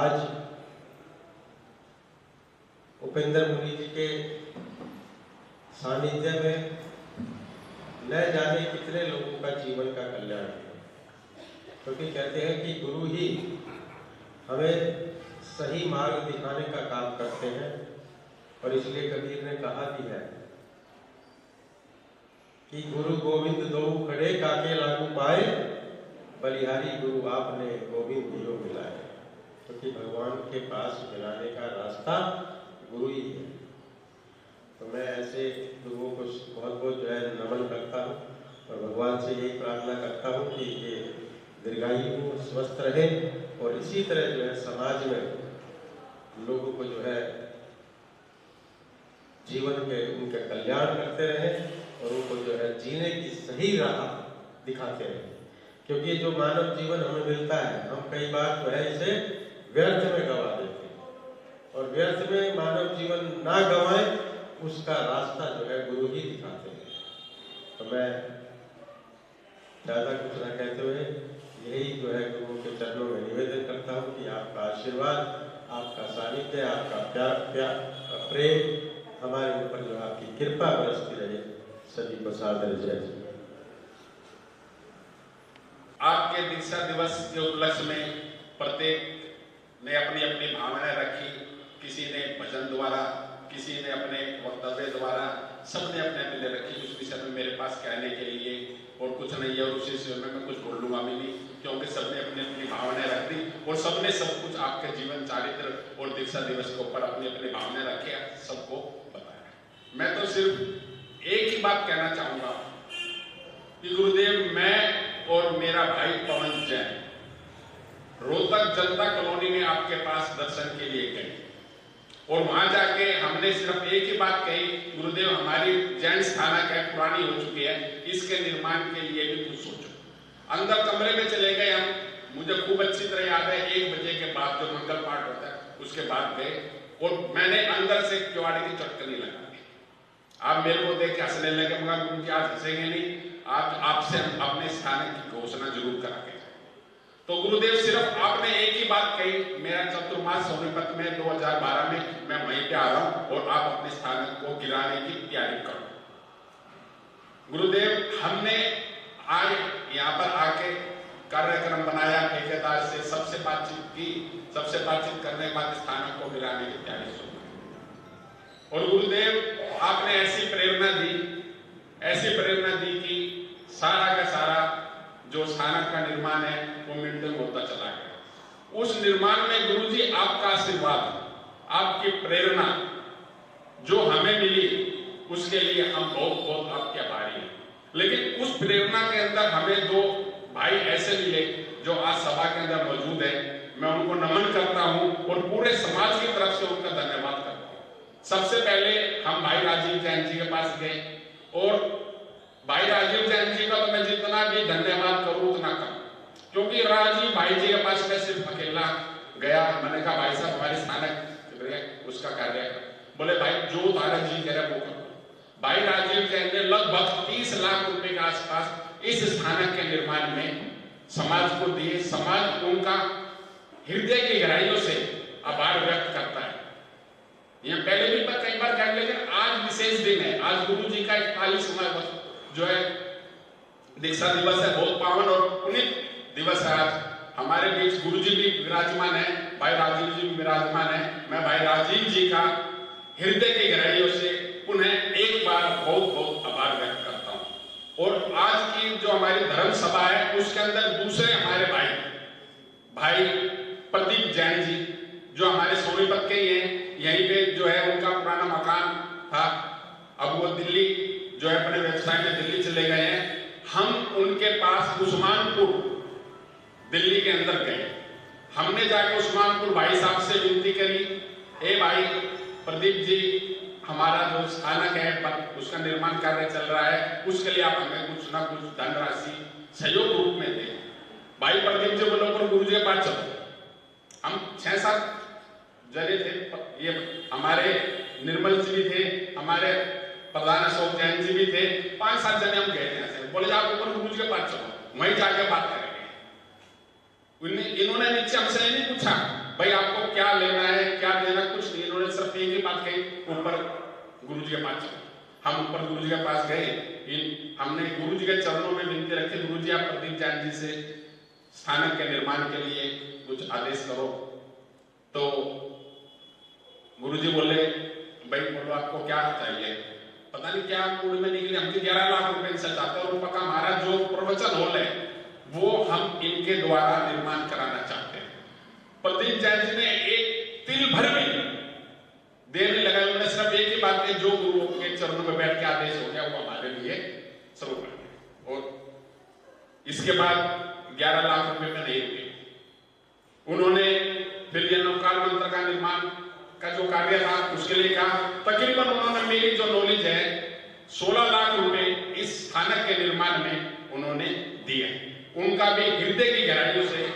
Speaker 5: आज उपेंद्र मुनि जी के सानिध्य में न जाने कितने लोगों का जीवन का कल्याण है, क्योंकि कहते हैं कि गुरु ही हमें सही मार्ग दिखाने का काम करते हैं। और इसलिए कबीर ने कहा भी है कि गुरु गोविंद दो खड़े काके लागू पाए, बलिहारी गुरु आपने गोविंद दियो मिलाए। क्योंकि भगवान के पास मिलाने का रास्ता गुरु ही है। तो मैं ऐसे गुरुओं को बहुत बहुत जो है नमन करता हूँ और भगवान से यही प्रार्थना करता हूँ कि ये दीर्घायु स्वस्थ रहे और इसी तरह जो है समाज में लोगों को जो है जीवन के उनके कल्याण करते रहें और उनको जो है जीने की सही राह दिखाते रहें। क्योंकि जो मानव जीवन हमें मिलता है हम कई बार जो है इसे व्यर्थ में गंवा देते हैं और व्यर्थ में मानव जीवन ना गंवाए उसका रास्ता जो है गुरु ही दिखाते हैं। तो मैं ज़्यादा कुछ न कहते हुए यही जो है गुरुओं के चरणों में निवेदन करता हूँ कि आपका आशीर्वाद, आपका सानिध्य, आपका प्यार प्रेम हमारे ऊपर जो आपकी कृपा बरसती रहे। सभी को सादर जय।
Speaker 3: आपके दीक्षा दिवस के उपलक्ष्य में प्रत्येक ने अपनी अपनी भावनाएं रखी, किसी ने भजन द्वारा, किसी ने अपने वक्तव्य द्वारा, सबने अपने अपने रखी। उस विषय में मेरे पास कहने के लिए और कुछ नहीं है, और उसी विषय में मैं कुछ बोलूंगा भी नहीं, क्योंकि सबने अपनी अपनी भावनाएं रख दी और सबने सब कुछ आपके जीवन चारित्र और दीक्षा दिवस के ऊपर अपनी अपनी भावनाएं रखे, सबको बताया। मैं तो सिर्फ एक ही बात कहना चाहूंगा कि गुरुदेव, मैं और मेरा भाई पवन जैन रोहतक जनता कॉलोनी में आपके पास दर्शन के लिए गए और वहां जाके हमने सिर्फ एक ही बात कही, गुरुदेव हमारी जैन स्थानक है, पुरानी हो चुकी है, इसके निर्माण के लिए भी कुछ सोचो। अंदर कमरे में चले गए हम, मुझे खूब अच्छी तरह याद है 1 बजे के बाद जो मंगल पाठ होता है उसके बाद गए और मैंने अंदर से किवाड़ी की चटकनी लगा दी। आप मेरे को देख के हंसने लगे, मगर गुरु जी आज हंसेंगे नहीं, आज आपसे हम अपने स्थानक की घोषणा जरूर करा के। तो गुरुदेव सिर्फ आपने एक ही बात कही, मेरा चतुर्मास सोनीपत में 2012 में मैं वहीं पे आ रहा हूं और आप अपने स्थानक को गिराने की तैयारी करो। गुरुदेव, हमने आज यहाँ पर आके कार्यक्रम बनाया, ठेकेदार से सबसे बातचीत की, सबसे बातचीत करने के बाद स्थानक को गिराने की तैयारी शुरू। और गुरुदेव आपने ऐसी प्रेरणा दी कि सारा का सारा जो स्थानक का निर्माण है वो मिनटों में होता चला गया। उस निर्माण में गुरुजी आपका आशीर्वाद, आपकी प्रेरणा जो हमें मिली, उसके लिए हम बहुत बहुत आपके आभारी हैं। लेकिन उस प्रेरणा के अंदर हमें 2 भाई ऐसे मिले जो आज सभा के अंदर मौजूद है, मैं उनको नमन करता हूं और पूरे समाज की तरफ से उनका धन्यवाद करता हूं। सबसे पहले हम भाई राजीव जैन जी के पास गए और भाई राजीव जैन जी का तो मैं जितना भी धन्यवाद करूं उतना कम, क्योंकि राजीव भाई जी के पास मैं सिर्फ अकेला गया। मैंने कहा भाई साहब हमारे स्थानक उसका कार्य, बोले भाई जो तारा जी कह रहे वो करो। भाई राजीव जैन ने लगभग 30 लाख रुपए के आसपास इस स्थानक के निर्माण में समाज को दिए। समाज उनका हृदय की गहराइयों से आभार व्यक्त करता है। यह पहले भी कई बार कह, लेकिन आज विशेष दिन है, आज गुरु जी का 41वां जो है दीक्षा दिवस है, बहुत पावन और पुनीत दिवस है। आज हमारे बीच गुरु जी भी विराजमान है, भाई राजीव जी भी विराजमान है। मैं भाई राजीव जी का हृदय की गहराइयों से पुनः एक बार बहुत बहुत आभार व्यक्त करता हूं। और आज की जो हमारी धर्म सभा है उसके अंदर दूसरे हमारे भाई प्रदीप जैन जी जो हमारे सोनीपत के ही हैं, यहीं पे जो है उनका पुराना मकान था, अब वो दिल्ली जो है अपने व्यवसाय में दिल्ली चले गए हैं। हम उनके पास उस्मानपुर दिल्ली के अंदर गए, हमने जाके उस्मानपुर भाई साहब से विनती करी, ए भाई प्रदीप जी हमारा जो स्थानक है उसका निर्माण कार्य चल रहा है, उसके लिए आप हमें कुछ ना कुछ धनराशि सहयोग रूप में दें। भाई प्रदीप जी बोलो पर गुरु जी के पास चलो। हम 6-7 जने थे, ये हमारे निर्मल जी भी थे, हमारे प्रधान अशोक जैन जी भी थे, 5-7 जने हम गए थे। बोले आप ऊपर गुरु जी के पास चलो, वहीं जाके बात करेंगे। इन्होंने नीचे हमसे नहीं पूछा भाई आपको क्या लेना है क्या देना, कुछ नहीं, इन्होंने सिर्फ एक ही बात कही, ऊपर गुरु जी के पास चलो। हम ऊपर गुरु जी के पास गए, हमने गुरु जी के चरणों में विनती रखी, गुरु जी आप प्रदीप जैन जी से स्थानक के निर्माण के लिए कुछ आदेश करो। तो गुरुजी बोले भाई बोलो आपको क्या चाहिए, पता नहीं क्या मूड में निकले, हम 11 लाख रुपए से चाहते हैं और पक्का हमारा जो प्रवचन हॉल है वो हम इनके द्वारा निर्माण कराना चाहते हैं। प्रदीप जैन जी ने एक तिल भर भी देने लगा, उन्होंने सिर्फ एक ही बात की, जो गुरु के चरणों में बैठ के आदेश हो गया वो हमारे लिए शुरू कर दिया। और इसके बाद 11 लाख रुपए में नहीं रुके, उन्होंने फिर ये नवकार मंत्र का निर्माण का जो कार्य था उसके लिए कहा, तकरीबन उन्होंने मेरी जो नॉलेज है 16 लाख रुपए इस स्थानक के निर्माण में उन्होंने दिए। उनका भी हृदय की गहराइयों से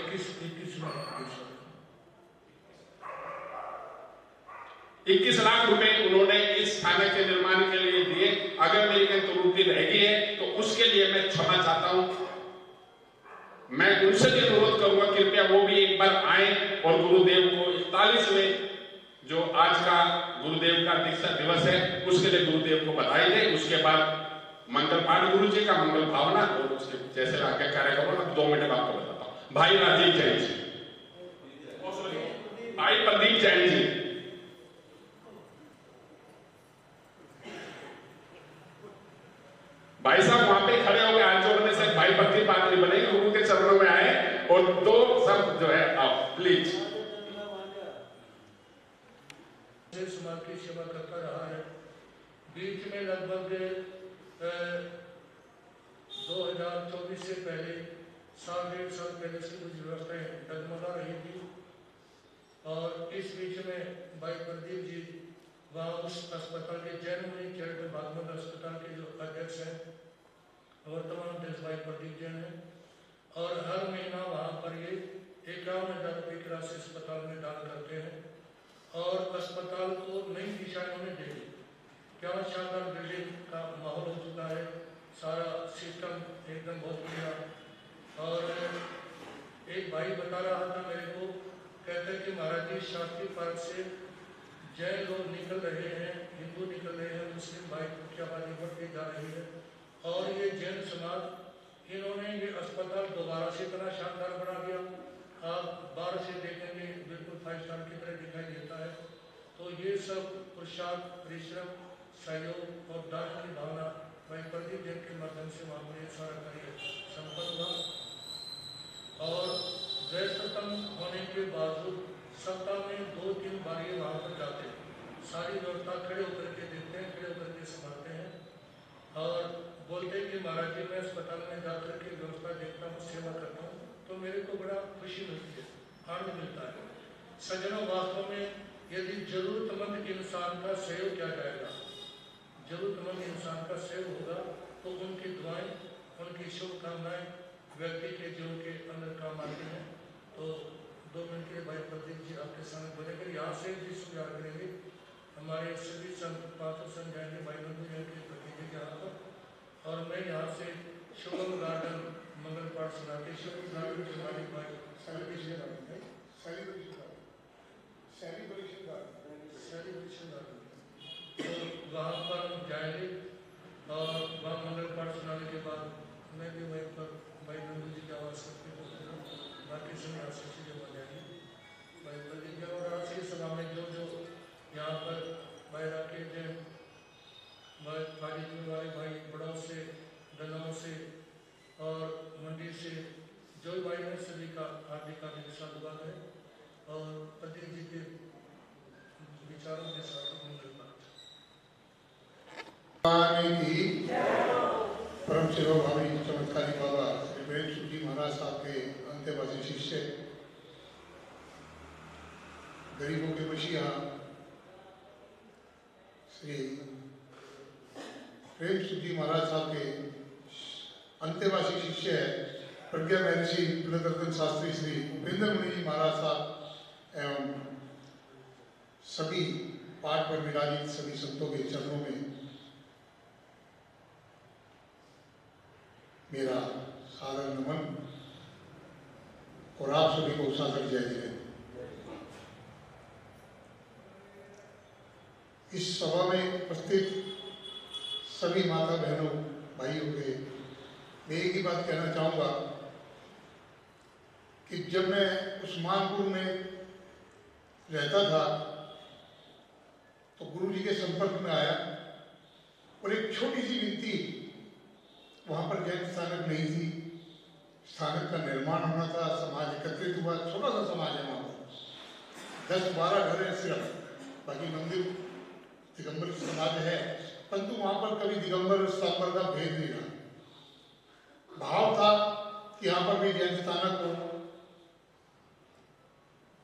Speaker 3: 21 लाख रुपए उन्होंने इस स्थानक के निर्माण के लिए दिए। अगर मेरी कोई त्रुटि रह गई है तो उसके लिए मैं क्षमा चाहता हूं। मैं उनसे भी अनुरोध करूंगा कृपया वो भी एक बार आए और गुरुदेव को 41वें जो आज का गुरुदेव का दीक्षा दिवस है उसके लिए गुरुदेव को बधाई दें। उसके बाद मंगल पाठ गुरु जी का, मंगल भावना, और उसके जैसे आगे कार्यक्रम मैं 2 मिनट में आपको बताता हूँ। भाई राजीव जैन जी, भाई प्रदीप जैन जी, भाई साहब वहां पे खड़े हो गए हाथ जोड़ने से भाई प्रदीप आदमी बनेंगे, गुरु के चरणों में आए और 2 शब्द जो है आप प्लीज।
Speaker 6: समाज की सेवा करता रहा है। बीच में लगभग 2024 से पहले 1.5 साल पहले से कुछ व्यवस्थाएं डगमगा रही थी और इस बीच में भाई प्रदीप जी वहाँ उस अस्पताल के जैन मुनि चैरिटेबल भागवत अस्पताल के जो अध्यक्ष हैं वर्तमान अध्यक्ष भाई प्रदीप जैन है और हर महीना वहाँ पर ये 51,000 रुपये की राशि अस्पताल में दान करते हैं और अस्पताल को नई दिशा उन्होंने दे दी। क्या शानदार बिल्डिंग का माहौल हो चुका है, सारा सिस्टम एकदम बहुत बढ़िया। और एक भाई बता रहा था मेरे को, कहते कि महाराज जी शास्त्री पार्क से जैन लोग निकल रहे हैं, हिंदू निकल रहे हैं, मुस्लिम भाई की आबादी बढ़ती जा रही है और ये जैन समाज इन्होंने ये अस्पताल दोबारा से इतना शानदार बना दिया। आप बाहर से देखेंगे बिल्कुल 5 स्टार की तरह दिखाई देता है। तो ये सब पुरुषार्थ, परिश्रम, सहयोग और दान की भावना भाई प्रदीप जैन के माध्यम से वहाँ पर सारा कार्य संपन्न हुआ और व्यस्ततम होने के बावजूद सप्ताह में 2-3 बार ये वहाँ पर जाते हैं, सारी व्यवस्था खड़े होकर के देखते हैं, खड़े होकर के संभालते हैं और बोलते हैं कि महाराज जी मैं अस्पताल में जाकर के व्यवस्था देखता हूँ, सेवा करता हूँ तो मेरे को बड़ा खुशी मिलती है, आनंद मिलता है। सज्जनों, वास्तव में यदि जरूरतमंद इंसान का सहयोग किया जाएगा, जरूरतमंद इंसान का सहयोग होगा तो उनकी दुआएं, उनकी शुभकामनाएं व्यक्ति के जीवन के अंदर काम आती हैं। तो 2 मिनट के लिए भाई प्रदीप जी आपके सामने बोलेंगे, यहाँ से भी स्वीकार करेंगे हमारे सभी संत पात्र संत जाएंगे भाई बंधु जैन के प्रतिनिधि के यहाँ पर और मैं यहाँ से शुभम गार्डन मंगल पाठ सुनाते शुभम गार्डन के मालिक भाई तो वहाँ पर हम जाएंगे और वहाँ मंगल पाठ सुनाने के बाद मैं भी वहीं पर भाई बंधु जी की आवाज़ करके बाकी समय आशीष जमा जाएंगे भाई प्रदीप जी और आशीष सभा में जो यहाँ पर भाई राकेश जैन, भाई फाजिल वाले भाई बड़ाव से, डनाव से और मंडी से जो भाई ने सभी का हार्दिक हार्दिक स्वागत है और प्रदीप जी के विचारों के साथ मंगल
Speaker 7: की परम सेवा भावी चमत्कारी बाबा श्री प्रेम सुख जी महाराज साहब के अंत्यवासी शिष्य, गरीबों के मसीहा श्री प्रेम सुख जी महाराज साहब के अंत्यवासी शिष्य है प्रज्ञा महर्षि प्रियदर्शन शास्त्री श्री उपेंद्र मुनि जी महाराज साहब एवं सभी पाठ पर विराजित सभी संतों के चरणों में मेरा सादर नमन और आप सभी को सादर जय जय। इस सभा में उपस्थित सभी माता बहनों भाइयों के मैं एक ही बात कहना चाहूँगा कि जब मैं उस्मानपुर में रहता था तो गुरु जी के संपर्क में आया और एक छोटी सी विनती, वहाँ पर जैन स्थानक नहीं थी, स्थानक का निर्माण होना था, समाज एकत्रित हुआ, छोटा सा समाज है वहाँ पर 10-12 घर है सिर्फ, बाकी मंदिर दिगंबर समाज है, परंतु वहाँ पर कभी दिगंबर सांबर का भेद नहीं रहा। भाव था कि यहाँ पर भी जैन स्थानक हो,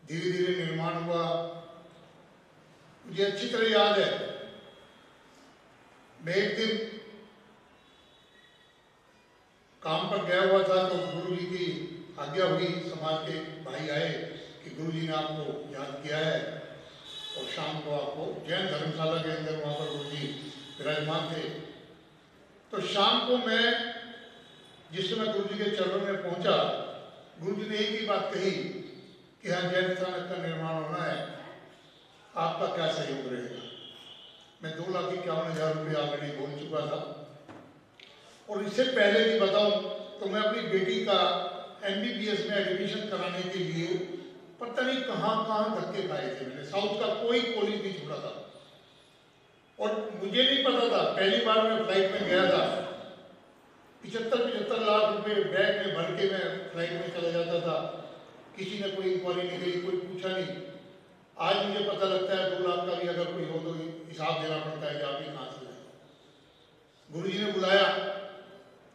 Speaker 7: धीरे धीरे निर्माण हुआ। मुझे अच्छी तरह याद है, मैं एक दिन काम पर गया हुआ था तो गुरु जी की आज्ञा हुई, समाज के भाई आए कि गुरु जी ने आपको याद किया है और शाम को आपको जैन धर्मशाला के अंदर वहाँ पर गुरु जी विराजमान थे। तो शाम को मैं जिस समय गुरु जी के चरणों में पहुंचा गुरु जी ने एक ही बात कही कि हाँ जैन स्थानक का निर्माण होना है, आपका क्या सहयोग रहेगा। मैं 2,51,000 रुपये ऑलरेडी बोल चुका था। और इससे पहले भी बताऊं तो मैं अपनी बेटी का MBBS में एडमिशन कराने के लिए पता नहीं कहाँ धक्के खाए थे मैंने। साउथ का कोई कॉलेज नहीं छोड़ा था और मुझे नहीं पता था। पहली बार मैं फ्लाइट में गया था, 75 लाख रुपए बैग में भर के मैं फ्लाइट में चला जाता था। किसी ने कोई इंक्वायरी नहीं करी, कोई पूछा नहीं। आज मुझे पता लगता है 2 लाख का भी अगर कोई हो तो हिसाब देना पड़ता है कि आप ही कहाँ से लाए। गुरुजी ने बुलाया,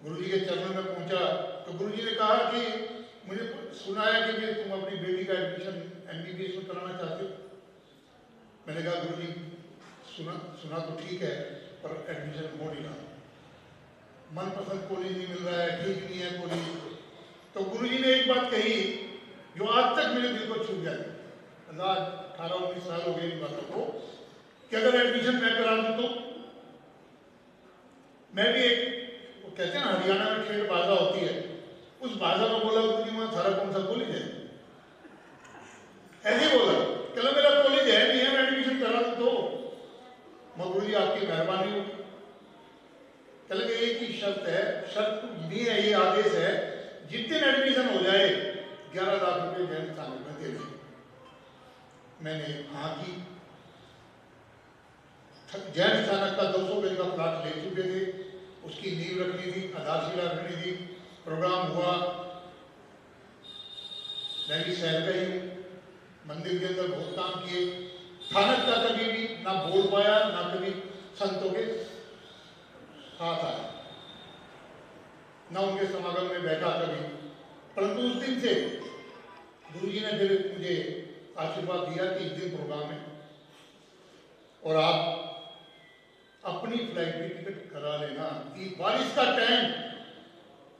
Speaker 7: गुरुजी के चरणों में पहुंचा तो गुरुजी ने कहा कि मुझे सुना है कि तुम अपनी बेटी का एडमिशन MBBS में कराना चाहते हो। मैंने कहा गुरुजी सुना तो ठीक है पर एडमिशन हो नहीं रहा, मनपसंद कॉलेज नहीं मिल रहा है, ठीक नहीं है कॉलेज। तो गुरुजी ने एक बात कही जो आज तक मेरे दिल को छू जाती। 18-19 साल हो गए इन बातों को कि अगर एडमिशन मैं करा दूं तो मैं भी एक, वो कहते हैं ना हरियाणा में खेल बाजा होती है, उस बाजा में बोला गुरुजी वहां थारा कौन सा कॉलेज है, ऐसे बोला चलो मेरा कॉलेज है नहीं है, मैं एडमिशन करा दूं तो गुरुजी आपकी मेहरबानी होगी। चले एक ही शर्त है, शर्त नहीं है, ये आदेश है, जिस दिन एडमिशन हो जाए 11 लाख रुपए जैन स्थानक में दे दें। मैंने हाँ की। जैन स्थानक का 200 गज का प्लाट ले चुके थे, उसकी नींव रखनी थी, आधारशिला रखनी थी। प्रोग्राम हुआ, मैं भी शहर का ही हूँ, मंदिर के अंदर बहुत काम किए। स्थानक का कभी भी ना बोल पाया ना कभी संतों के साथ आया, ना उनके समागम में बैठा कभी। परंतु उस दिन से गुरुजी ने फिर मुझे आशीर्वाद दिया कि इस दिन प्रोग्राम है और आप अपनी फ्लाइट की टिकट करा लेना। कि बारिश का टाइम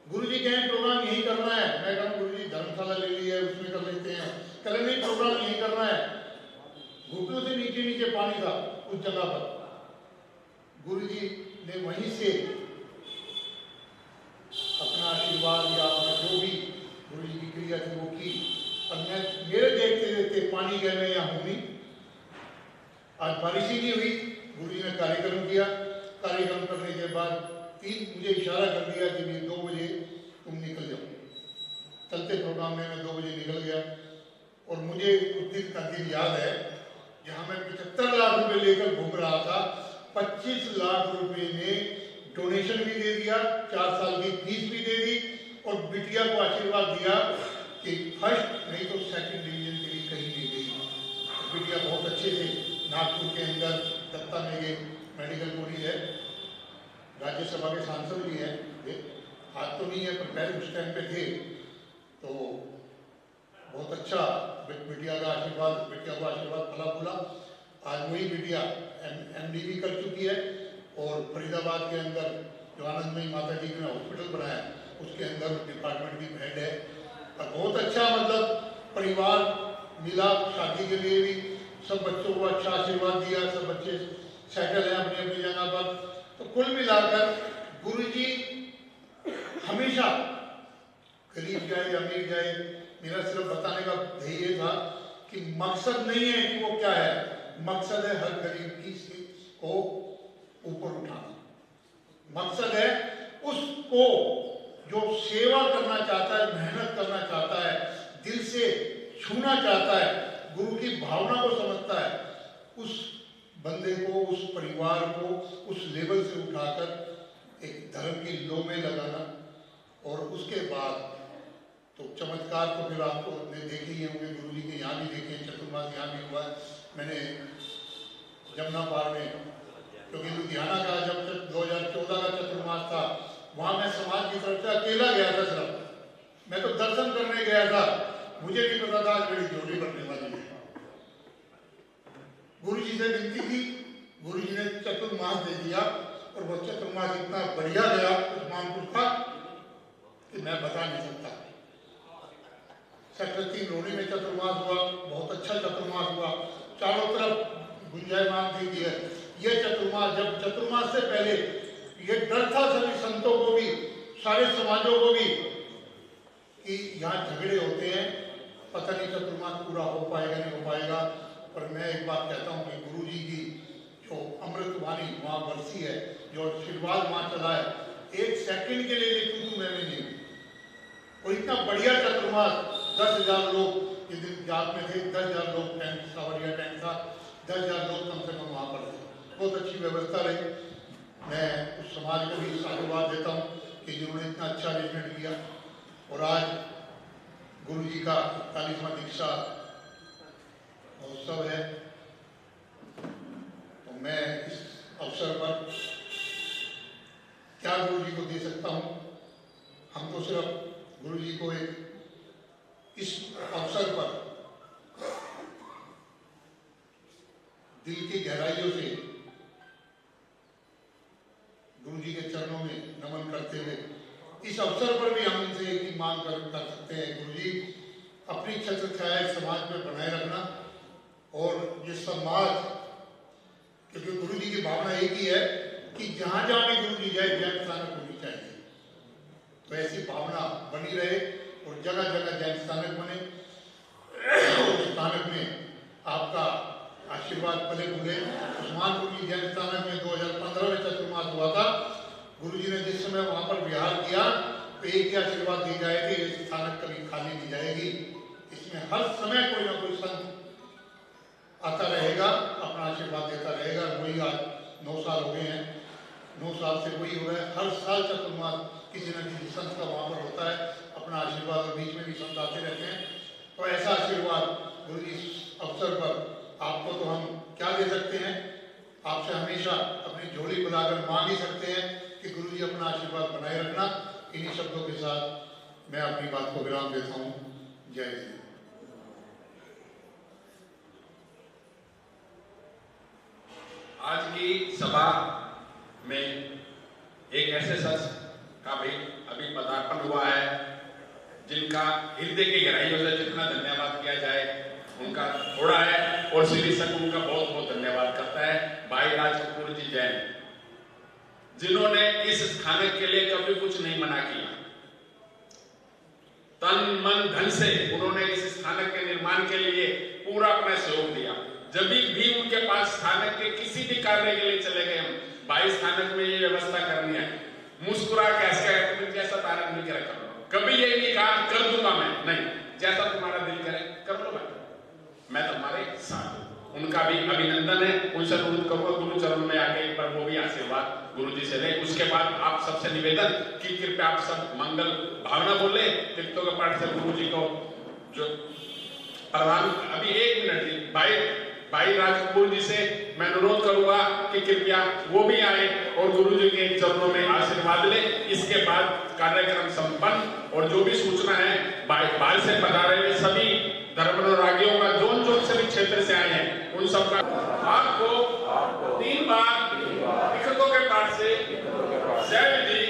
Speaker 7: गुरुजी कहें प्रोग्राम यही करना है, मैं कहूँ गुरुजी धर्मशाला ले ली है उसमें कर लेते हैं, कल नहीं प्रोग्राम यही करना है। घुटनों से नीचे पानी था उस जगह पर। गुरुजी ने वहीं से अपना आशीर्वाद या अपना जो भी गुरुजी की क्रिया थी वो की। और मैं मेरे देखते देखते पानी गए में या होनी, आज बारिश ही नहीं हुई। गुरुजी ने कार्यक्रम किया, कार्यक्रम करने के बाद मुझे इशारा कर दिया कि 2 बजे तुम निकल जाओ। चलते प्रोग्राम में मैं 2 बजे निकल गया और मुझे उस दिन का दिन याद है जहाँ मैं 75 लाख रुपए लेकर घूम रहा था। 25 लाख रुपए ने डोनेशन भी दे दिया, 4 साल की फीस भी दे दी और बिटिया को आशीर्वाद दिया कि फर्स्ट नहीं तो सेकंड डिवीजन के लिए कहीं नहीं गई। तो बिटिया बहुत अच्छे से नागपुर के अंदर दत्ता मेघे मेडिकल कॉलेज है, राज्यसभा के सांसद भी हैं, आज तो नहीं है पर पहले उस टाइम पे थे। तो बहुत अच्छा बिटिया का आशीर्वाद, बिटिया को आशीर्वाद फला फूला। आज वही बिटिया MD भी कर चुकी है और फरीदाबाद के अंदर जो आनंदमयी माता जी ने हॉस्पिटल बनाया उसके अंदर डिपार्टमेंट की हेड है। और बहुत अच्छा मतलब परिवार मिला शादी के लिए भी, सब बच्चों को अच्छा आशीर्वाद दिया, सब बच्चे सेटल हैं अपनी अपनी जगह पर। तो कुल मिलाकर गुरुजी हमेशा गरीब जाए अमीर जाए, मेरा सिर्फ बताने का ध्येय था कि मकसद नहीं है कि वो क्या है, मकसद है हर गरीब की को ऊपर उठाना। मकसद है उसको जो सेवा करना चाहता है, मेहनत करना चाहता है, दिल से छूना चाहता है, गुरु की भावना को समझता है, उस बंदे को, उस परिवार को उस लेवल से उठाकर एक धर्म की लो में लगाना। और उसके बाद तो चमत्कार तो फिर आपको ने देखे ही होंगे, गुरुजी के यहाँ भी देखे, चतुर्मास यहाँ भी हुआ। मैंने जमुना पार में, क्योंकि लुधियाना का जब 2014 का चतुर्मास था, वहाँ मैं समाज की तरफ से अकेला गया था। सिर्फ मैं तो दर्शन करने गया था, मुझे नहीं पता था आज मेरी जोड़ी बनने वाली है। गुरुजी से विनती की, गुरुजी ने चतुर्मास दे दिया और वो चतुर्मास इतना बढ़िया गया उस मानपुर का कि मैं बता नहीं सकता। सेक्टर 3 रोनी में चतुर्मास हुआ, बहुत अच्छा चतुर्मास हुआ, चारों तरफ गुंजायमान थी कि ये चतुर्मास। जब चतुर्मास से पहले ये डर था सभी संतों को भी, सारे समाजों को भी कि यहाँ झगड़े होते हैं, पता नहीं चतुर्मास पूरा हो पाएगा नहीं हो पाएगा। पर मैं एक बात कहता हूँ कि गुरु जी की जो अमृतवाणी वहाँ बरसी है, जो आशीर्वाद वहाँ चला है, एक सेकंड के लिए भी मैं नहीं हुई। और इतना बढ़िया चतुर्मास, 10,000 लोग इस दिन जात में थे, 10,000 लोग टेंट, सावरिया टेंट था, 10,000 लोग कम से कम वहाँ पर थे। बहुत अच्छी व्यवस्था रही। मैं उस समाज को भी साधुवाद देता हूँ कि जिन्होंने इतना अच्छा अरेंजमेंट किया। और आज गुरु जी का 41वां दीक्षा महोत्सव है, तो मैं इस अवसर पर क्या गुरु जी को दे सकता हूँ। हम तो सिर्फ गुरु जी को एक इस अवसर पर दिल की गहराइयों से गुरु जी के चरणों में नमन करते हुए इस अवसर पर भी हम इनसे एक ही मांग कर सकते हैं, गुरु जी अपनी छत्र छाया समाज में बनाए रखना। और ये समाज, क्योंकि गुरु जी की भावना एक ही है कि जहाँ जहाँ भी गुरु जी जाए जैन स्थानक होनी चाहिए, तो ऐसी भावना बनी रहे और जगह जगह जैन स्थानक बने। उस स्थानक में आपका आशीर्वाद पले खुले। उस्मानपुर की जैन स्थानक में 2015 में चतुर्मास हुआ था। गुरु जी ने जिस समय वहाँ पर विहार किया तो एक ही आशीर्वाद दी जाए कि ये स्थानक कभी खाली नहीं जाएगी, इसमें हर समय कोई ना कोई संत आता रहेगा, अपना आशीर्वाद देता रहेगा। वही आज 9 साल हो गए हैं, 9 साल से वही हो रहा है। हर साल चतुर्मास किसी न किसी संत का वहाँ पर होता है, अपना आशीर्वाद, और बीच में भी संत आते रहते हैं। तो ऐसा आशीर्वाद गुरु जी इस अवसर पर आपको तो हम क्या दे सकते हैं, आपसे हमेशा अपनी झोली बुलाकर मांग ही सकते हैं कि गुरु जी अपना आशीर्वाद बनाए रखना। इन्हीं शब्दों के साथ मैं अपनी बात को विराम देता हूँ। जय हिंद।
Speaker 3: आज की सभा में एक ऐसे शख्स का भी अभी पदार्पण हुआ है जिनका हृदय की गहराइयों से जितना धन्यवाद किया जाए उनका थोड़ा है, और श्री संघ उनका बहुत बहुत धन्यवाद करता है। भाई राज कपूर जी जैन, जिन्होंने इस स्थानक के लिए कभी कुछ नहीं मना किया, तन मन धन से उन्होंने इस स्थानक के निर्माण के लिए पूरा अपना सहयोग दिया। जब भी उनके पास स्थानक के किसी भी कार्य के लिए चले गए, हम भाई स्थानक में ये व्यवस्था करनी है, मुस्कुरा के जैसा तारक नहीं कर लो, कभी ये नहीं कहा कर दूंगा मैं, नहीं, जैसा तुम्हारा दिल करे कर लो भाई, मैं तुम्हारे साथ हूं। उनका भी अभिनंदन है, उनसे अनुरोध करूंगा गुरु चरण में आके एक बार वो भी आशीर्वाद गुरु जी से ले। उसके बाद आप सबसे निवेदन कि कृपया आप सब मंगल भावना बोले, तीर्थों के पाठ से गुरु जी को जो प्रधान। अभी 1 मिनट भाई राज कपूर जी से मैं अनुरोध करूंगा कि कृपया वो भी आए और गुरु जी के चरणों में आशीर्वाद ले। इसके बाद कार्यक्रम संपन्न। और जो भी सूचना है बाहर से पधारे हुए सभी धर्मानुरागियों का, जोन से भी क्षेत्र से आए हैं, उन सबका आपको 3 बार लिखतों के पाठ से जय जी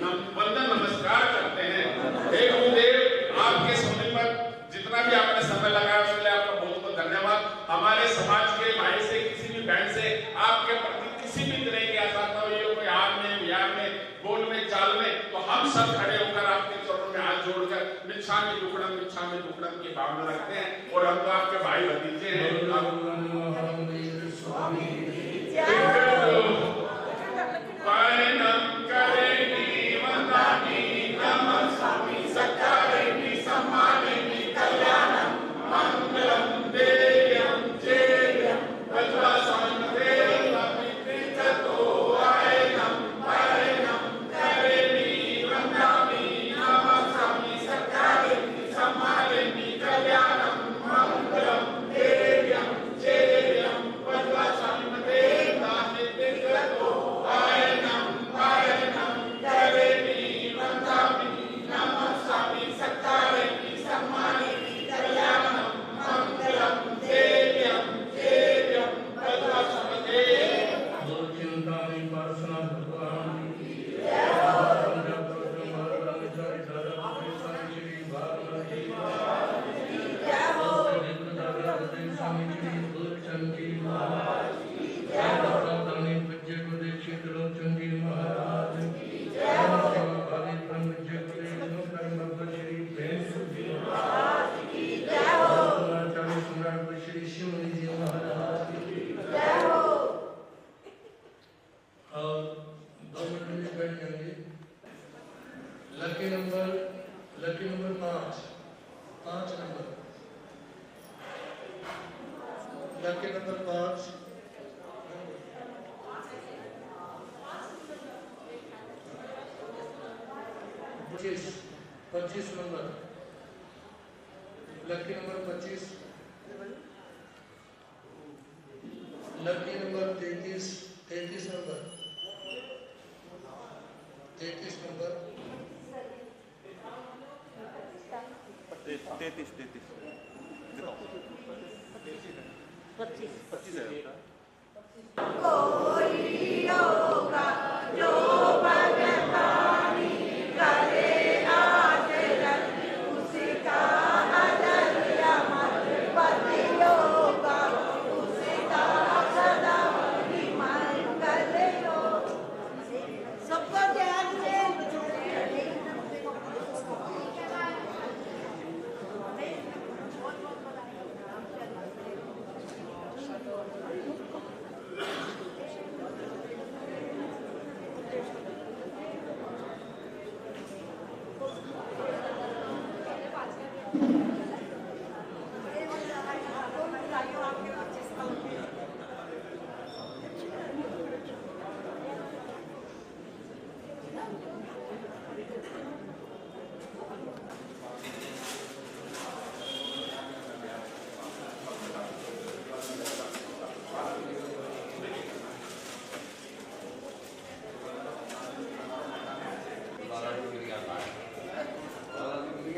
Speaker 3: वंदन नमस्कार करते हैं। हे गुरुदेव, आपके समय पर जितना भी आपने समय लगाया उसके लिए आपका बहुत बहुत धन्यवाद। हमारे समाज के भाई से, किसी भी बहन से आपके प्रति किसी भी तरह की आशा हुई हो, कोई हार में, बिहार में, बोल में, चाल में, तो हम सब खड़े होकर आपके चरणों में हाथ जोड़कर मिच्छामि दुक्कडम की भावना रखते हैं। और हम तो आपके भाई भतीजे हैं।
Speaker 8: जय
Speaker 6: लड़के नंबर 5, पच्चीस नंबर, लड़की नंबर 25, लड़की नंबर 33 नंबर, 33 नंबर,
Speaker 8: 25 है।
Speaker 9: Thank you.